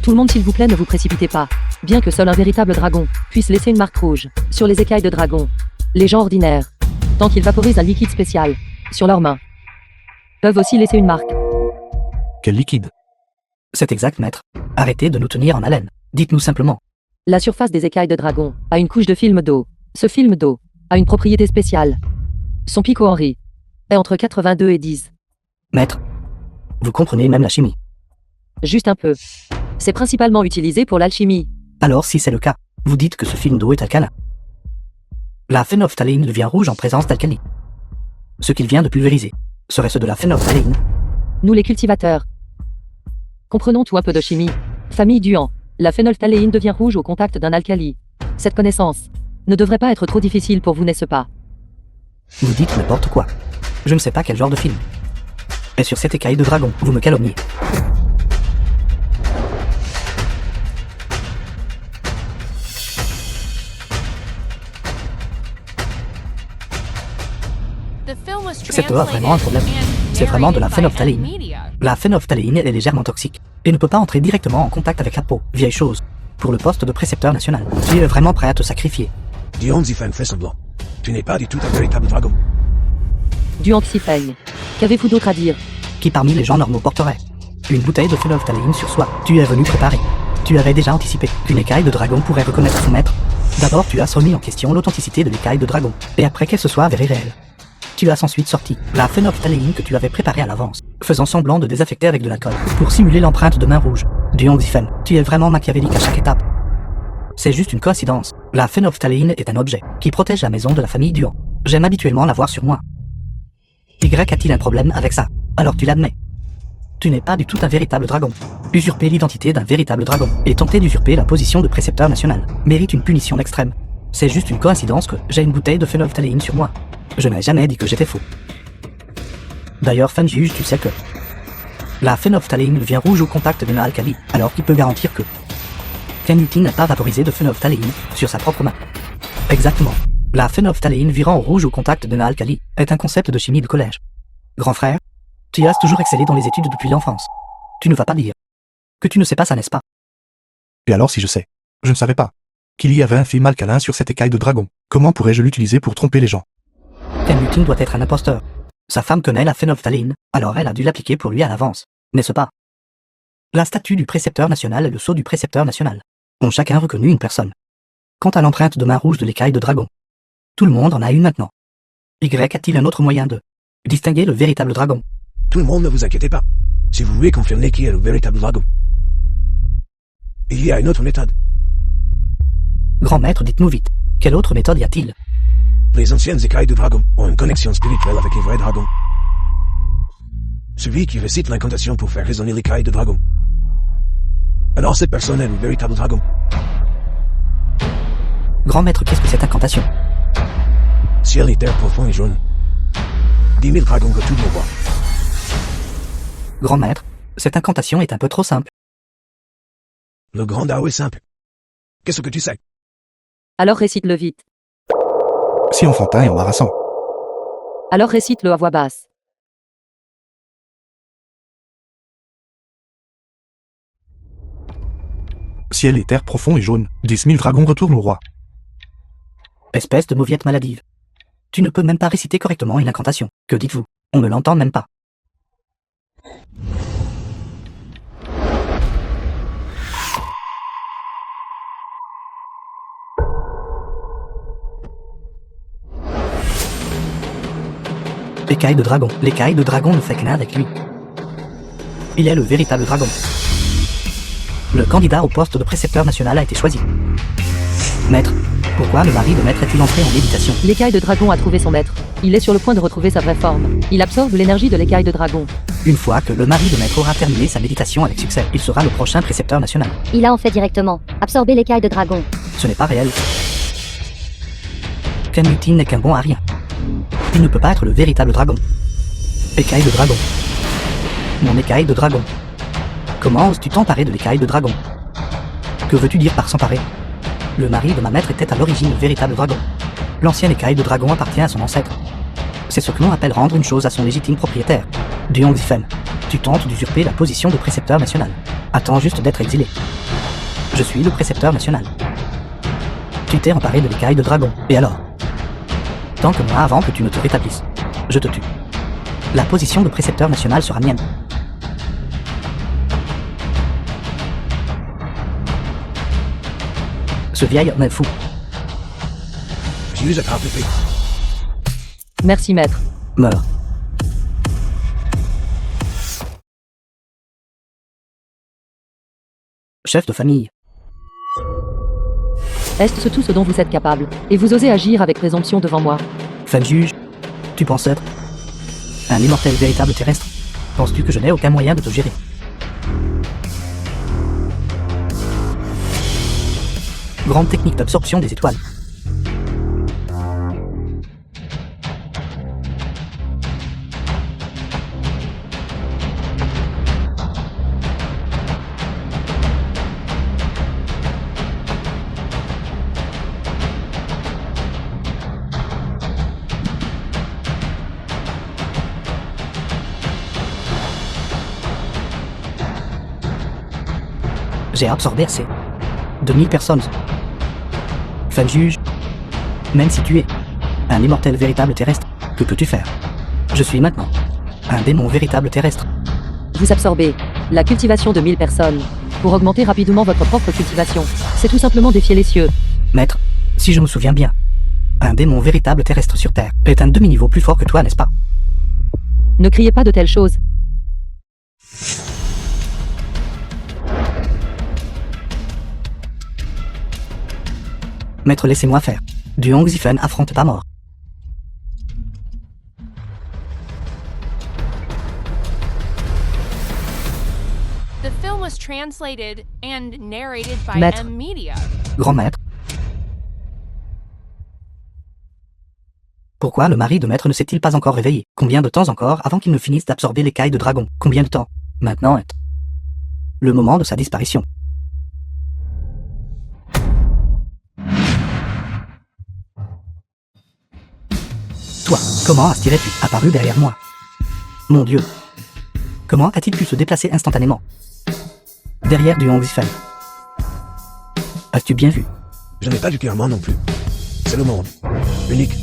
S2: Tout le monde, s'il vous plaît, ne vous précipitez pas. Bien que seul un véritable dragon puisse laisser une marque rouge sur les écailles de dragon, les gens ordinaires, tant qu'ils vaporisent un liquide spécial sur leurs mains, peuvent aussi laisser une marque.
S3: Quel liquide?
S1: C'est exact, maître. Arrêtez de nous tenir en haleine. Dites-nous simplement.
S2: La surface des écailles de dragon a une couche de film d'eau. Ce film d'eau a une propriété spéciale. Son pico Henry est entre 82 et 10.
S1: Maître, vous comprenez même la chimie.
S2: Juste un peu. C'est principalement utilisé pour l'alchimie.
S1: Alors si c'est le cas, vous dites que ce film d'eau est alcalin. La phénophtaléine devient rouge en présence d'alcali. Ce qu'il vient de pulvériser, serait-ce de la phénophtaléine?
S2: Nous les cultivateurs comprenons tout un peu de chimie. Famille Duan, la phénylphtaléine devient rouge au contact d'un alcali. Cette connaissance ne devrait pas être trop difficile pour vous, n'est-ce pas?
S1: Vous dites n'importe quoi. Je ne sais pas quel genre de film. Et sur cette écaille de dragon, vous me calomniez.
S6: The film was
S1: Cette eau a vraiment un problème.
S6: translated
S1: C'est
S6: and
S1: vraiment de la
S6: narrated by
S1: phénophtaléine.
S6: Media.
S1: La phénophtaléine est légèrement toxique et ne peut pas entrer directement en contact avec la peau, vieille chose, pour le poste de précepteur national. Tu es vraiment prêt à te sacrifier.
S5: Dion Zifan fait semblant. Tu n'es pas du tout un véritable dragon.
S2: Duan Xifeng. Qu'avez-vous d'autre à dire?
S1: Qui parmi les gens normaux porterait une bouteille de phénophtaléine sur soi? Tu es venu préparer. Tu avais déjà anticipé qu'une écaille de dragon pourrait reconnaître son maître. D'abord tu as remis en question l'authenticité de l'écaille de dragon, et après qu'elle se soit avérée réelle. Tu as ensuite sorti la phénophtaléine que tu avais préparée à l'avance, faisant semblant de désaffecter avec de l'alcool, pour simuler l'empreinte de main rouge. Dion Zifen, tu es vraiment machiavélique à chaque étape. C'est juste une coïncidence. La phénophtaléine est un objet qui protège la maison de la famille Duan. J'aime habituellement l'avoir sur moi. Y a-t-il un problème avec ça? Alors tu l'admets. Tu n'es pas du tout un véritable dragon. Usurper l'identité d'un véritable dragon et tenter d'usurper la position de précepteur national mérite une punition extrême. C'est juste une coïncidence que j'ai une bouteille de phénophtaléine sur moi. Je n'ai jamais dit que j'étais faux. D'ailleurs, fan juge, tu sais que la phénophtaléine devient rouge au contact d'un alcali, alors qu'il peut garantir que Kenmutin n'a pas vaporisé de phénophtaléine sur sa propre main. Exactement. La phénophtaléine virant au rouge au contact d'un alcali est un concept de chimie de collège. Grand frère, tu as toujours excellé dans les études depuis l'enfance. Tu ne vas pas dire que tu ne sais pas ça, n'est-ce pas?
S3: Et alors si je sais? Je ne savais pas qu'il y avait un film alcalin sur cette écaille de dragon. Comment pourrais-je l'utiliser pour tromper les gens?
S1: Kenmutin doit être un imposteur. Sa femme connaît la phénophtaléine, alors elle a dû l'appliquer pour lui à l'avance, n'est-ce pas? La statue du précepteur national et le sceau du précepteur national ont chacun reconnu une personne. Quant à l'empreinte de main rouge de l'écaille de dragon, tout le monde en a une maintenant. Y a-t-il un autre moyen de distinguer le véritable dragon?
S5: Tout le monde, ne vous inquiétez pas. Si vous voulez confirmer qui est le véritable dragon, il y a une autre méthode.
S1: Grand maître, dites-nous vite, quelle autre méthode y a-t-il?
S5: Les anciennes écailles de dragon ont une connexion spirituelle avec les vrais dragons. Celui qui récite l'incantation pour faire résonner l'écaille de dragon. Alors cette personne est le véritable dragon.
S1: Grand maître, qu'est-ce que cette incantation?
S5: Ciel et terre profond et jaune. 10 000 dragons retournent au roi.
S1: Grand maître, cette incantation est un peu trop simple.
S5: Le grand Dao est simple. Qu'est-ce que tu sais?
S2: Alors récite-le vite.
S3: Si enfantin et embarrassant.
S2: Alors récite-le à voix basse.
S3: Ciel et terre profond et jaune. 10 000 dragons retournent au roi.
S1: Espèce de mauviette maladive. Tu ne peux même pas réciter correctement une incantation. Que dites-vous? On ne l'entend même pas. L'écaille de dragon. L'écaille de dragon ne fait qu'un avec lui. Il est le véritable dragon. Le candidat au poste de précepteur national a été choisi. Maître, pourquoi le mari de maître est-il entré en méditation?
S2: L'écaille de dragon a trouvé son maître. Il est sur le point de retrouver sa vraie forme. Il absorbe l'énergie de l'écaille de dragon.
S1: Une fois que le mari de maître aura terminé sa méditation avec succès, il sera le prochain précepteur national.
S4: Il a en fait directement absorbé l'écaille de dragon.
S1: Ce n'est pas réel. Kenmutin n'est qu'un bon à rien. Il ne peut pas être le véritable dragon. Écaille de dragon. Mon écaille de dragon. Comment oses-tu t'emparer de l'écaille de dragon? Que veux-tu dire par s'emparer? Le mari de ma maître était à l'origine le véritable dragon. L'ancienne écaille de dragon appartient à son ancêtre. C'est ce que l'on appelle rendre une chose à son légitime propriétaire. Dion Zifen, tu tentes d'usurper la position de précepteur national. Attends juste d'être exilé. Je suis le précepteur national. Tu t'es emparé de l'écaille de dragon, et alors? Tant que moi avant que tu ne te rétablisses, je te tue. La position de précepteur national sera mienne. Ce vieil homme est fou.
S5: J'use à rattraper.
S2: Merci maître.
S1: Meurs. Chef de famille.
S2: Est-ce tout ce dont vous êtes capable? Et vous osez agir avec présomption devant moi?
S1: Fin de juge. Tu penses être un immortel véritable terrestre? Penses-tu que je n'ai aucun moyen de te gérer? Grande technique d'absorption des étoiles. J'ai absorbé assez. 2000 personnes. Fin de juge. Même si tu es un immortel véritable terrestre, que peux-tu faire? Je suis maintenant un démon véritable terrestre.
S2: Vous absorbez la cultivation de 1000 personnes pour augmenter rapidement votre propre cultivation. C'est tout simplement défier les cieux.
S1: Maître, si je me souviens bien, un démon véritable terrestre sur Terre est un demi-niveau plus fort que toi, n'est-ce pas?
S2: Ne criez pas de telles choses.
S1: Maître, laissez-moi faire. Duong Zifen affronte ta mort.
S6: The film was translated and narrated by
S2: Maître.
S6: M Media.
S1: Grand maître. Pourquoi le mari de maître ne s'est-il pas encore réveillé? Combien de temps encore avant qu'il ne finisse d'absorber l'écaille de dragon? Combien de temps? Maintenant est le moment de sa disparition. Toi, comment astirais-tu apparu derrière moi? Mon Dieu. Comment a-t-il pu se déplacer instantanément derrière du Hongzifan? As-tu bien vu?
S5: Je n'ai pas vu clairement non plus. C'est le monde. Unique.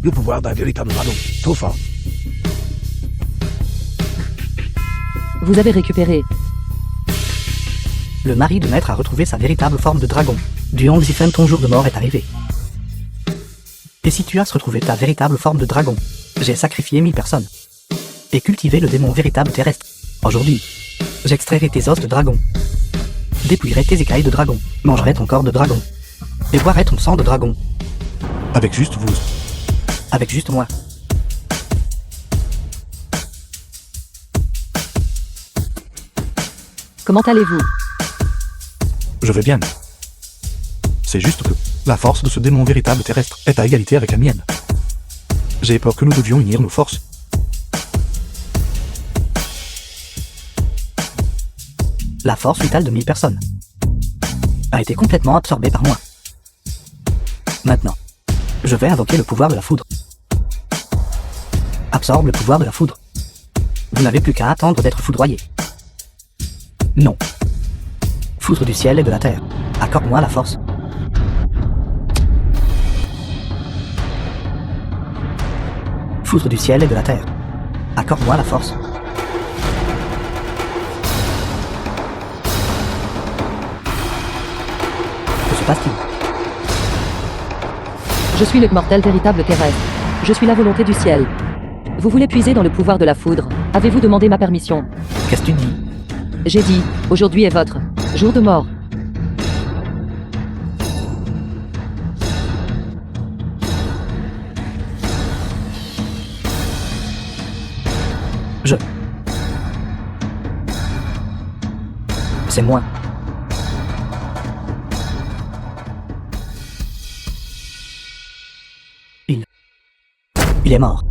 S5: Le pouvoir d'un véritable dragon. Trop fort.
S2: Vous avez récupéré.
S1: Le mari de maître a retrouvé sa véritable forme de dragon. Du Hongzifan, ton jour de mort est arrivé. Et si tu as retrouvé ta véritable forme de dragon, j'ai sacrifié 1000 personnes. Et cultivé le démon véritable terrestre. Aujourd'hui, j'extrairai tes os de dragon. Dépouillerai tes écailles de dragon. Mangerai ton corps de dragon. Et boirai ton sang de dragon.
S3: Avec juste vous.
S1: Avec juste moi.
S2: Comment allez-vous?
S3: Je vais bien. C'est juste que la force de ce démon véritable terrestre est à égalité avec la mienne. J'ai peur que nous devions unir nos forces.
S1: La force vitale de 1000 personnes a été complètement absorbée par moi. Maintenant, je vais invoquer le pouvoir de la foudre. Absorbe le pouvoir de la foudre. Vous n'avez plus qu'à attendre d'être foudroyé. Non. Foudre du ciel et de la terre, accorde-moi la force. Foudre du ciel et de la terre, accorde-moi la force. Que se passe-t-il?
S2: Je suis le mortel véritable terrestre. Je suis la volonté du ciel. Vous voulez puiser dans le pouvoir de la foudre? Avez-vous demandé ma permission?
S1: Qu'est-ce que tu dis?
S2: J'ai dit, aujourd'hui est votre jour de mort.
S1: C'est moi. Il est mort.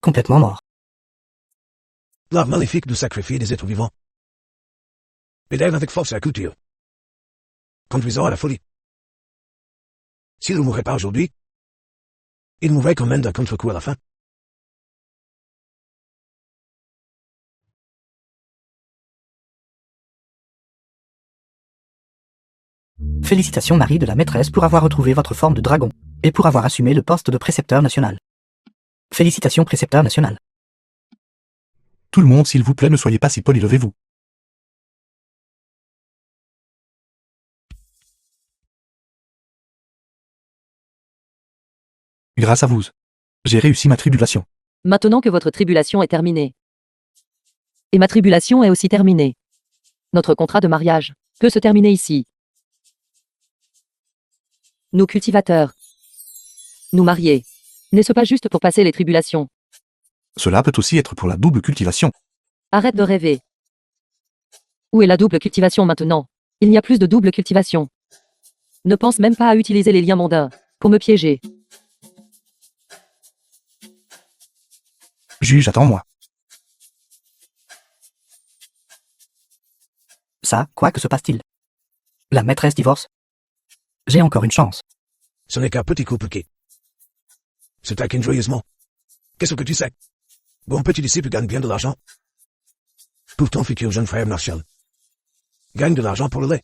S1: Complètement mort.
S5: L'art maléfique de sacrifier des êtres vivants. Élève avec force la culture. Conduisant à la folie. S'il ne mourrait pas aujourd'hui, il mourrait quand même d'un contre-coup à la fin.
S1: Félicitations Marie de la maîtresse pour avoir retrouvé votre forme de dragon, et pour avoir assumé le poste de précepteur national. Félicitations précepteur national.
S3: Tout le monde, s'il vous plaît, ne soyez pas si poli, levez-vous. Grâce à vous, j'ai réussi ma tribulation.
S2: Maintenant que votre tribulation est terminée. Et ma tribulation est aussi terminée. Notre contrat de mariage peut se terminer ici. Nous cultivateurs. Nous mariés. N'est-ce pas juste pour passer les tribulations?
S3: Cela peut aussi être pour la double cultivation.
S2: Arrête de rêver. Où est la double cultivation maintenant? Il n'y a plus de double cultivation. Ne pense même pas à utiliser les liens mondains pour me piéger.
S3: Juge, attends-moi.
S1: Ça, quoi, que se passe-t-il? La maîtresse divorce? J'ai encore une chance.
S5: Ce n'est qu'un petit couple qui se taquine joyeusement. Qu'est-ce que tu sais? Bon petit disciple gagne bien de l'argent. Pour ton futur jeune frère Marshall. Gagne de l'argent pour le lait.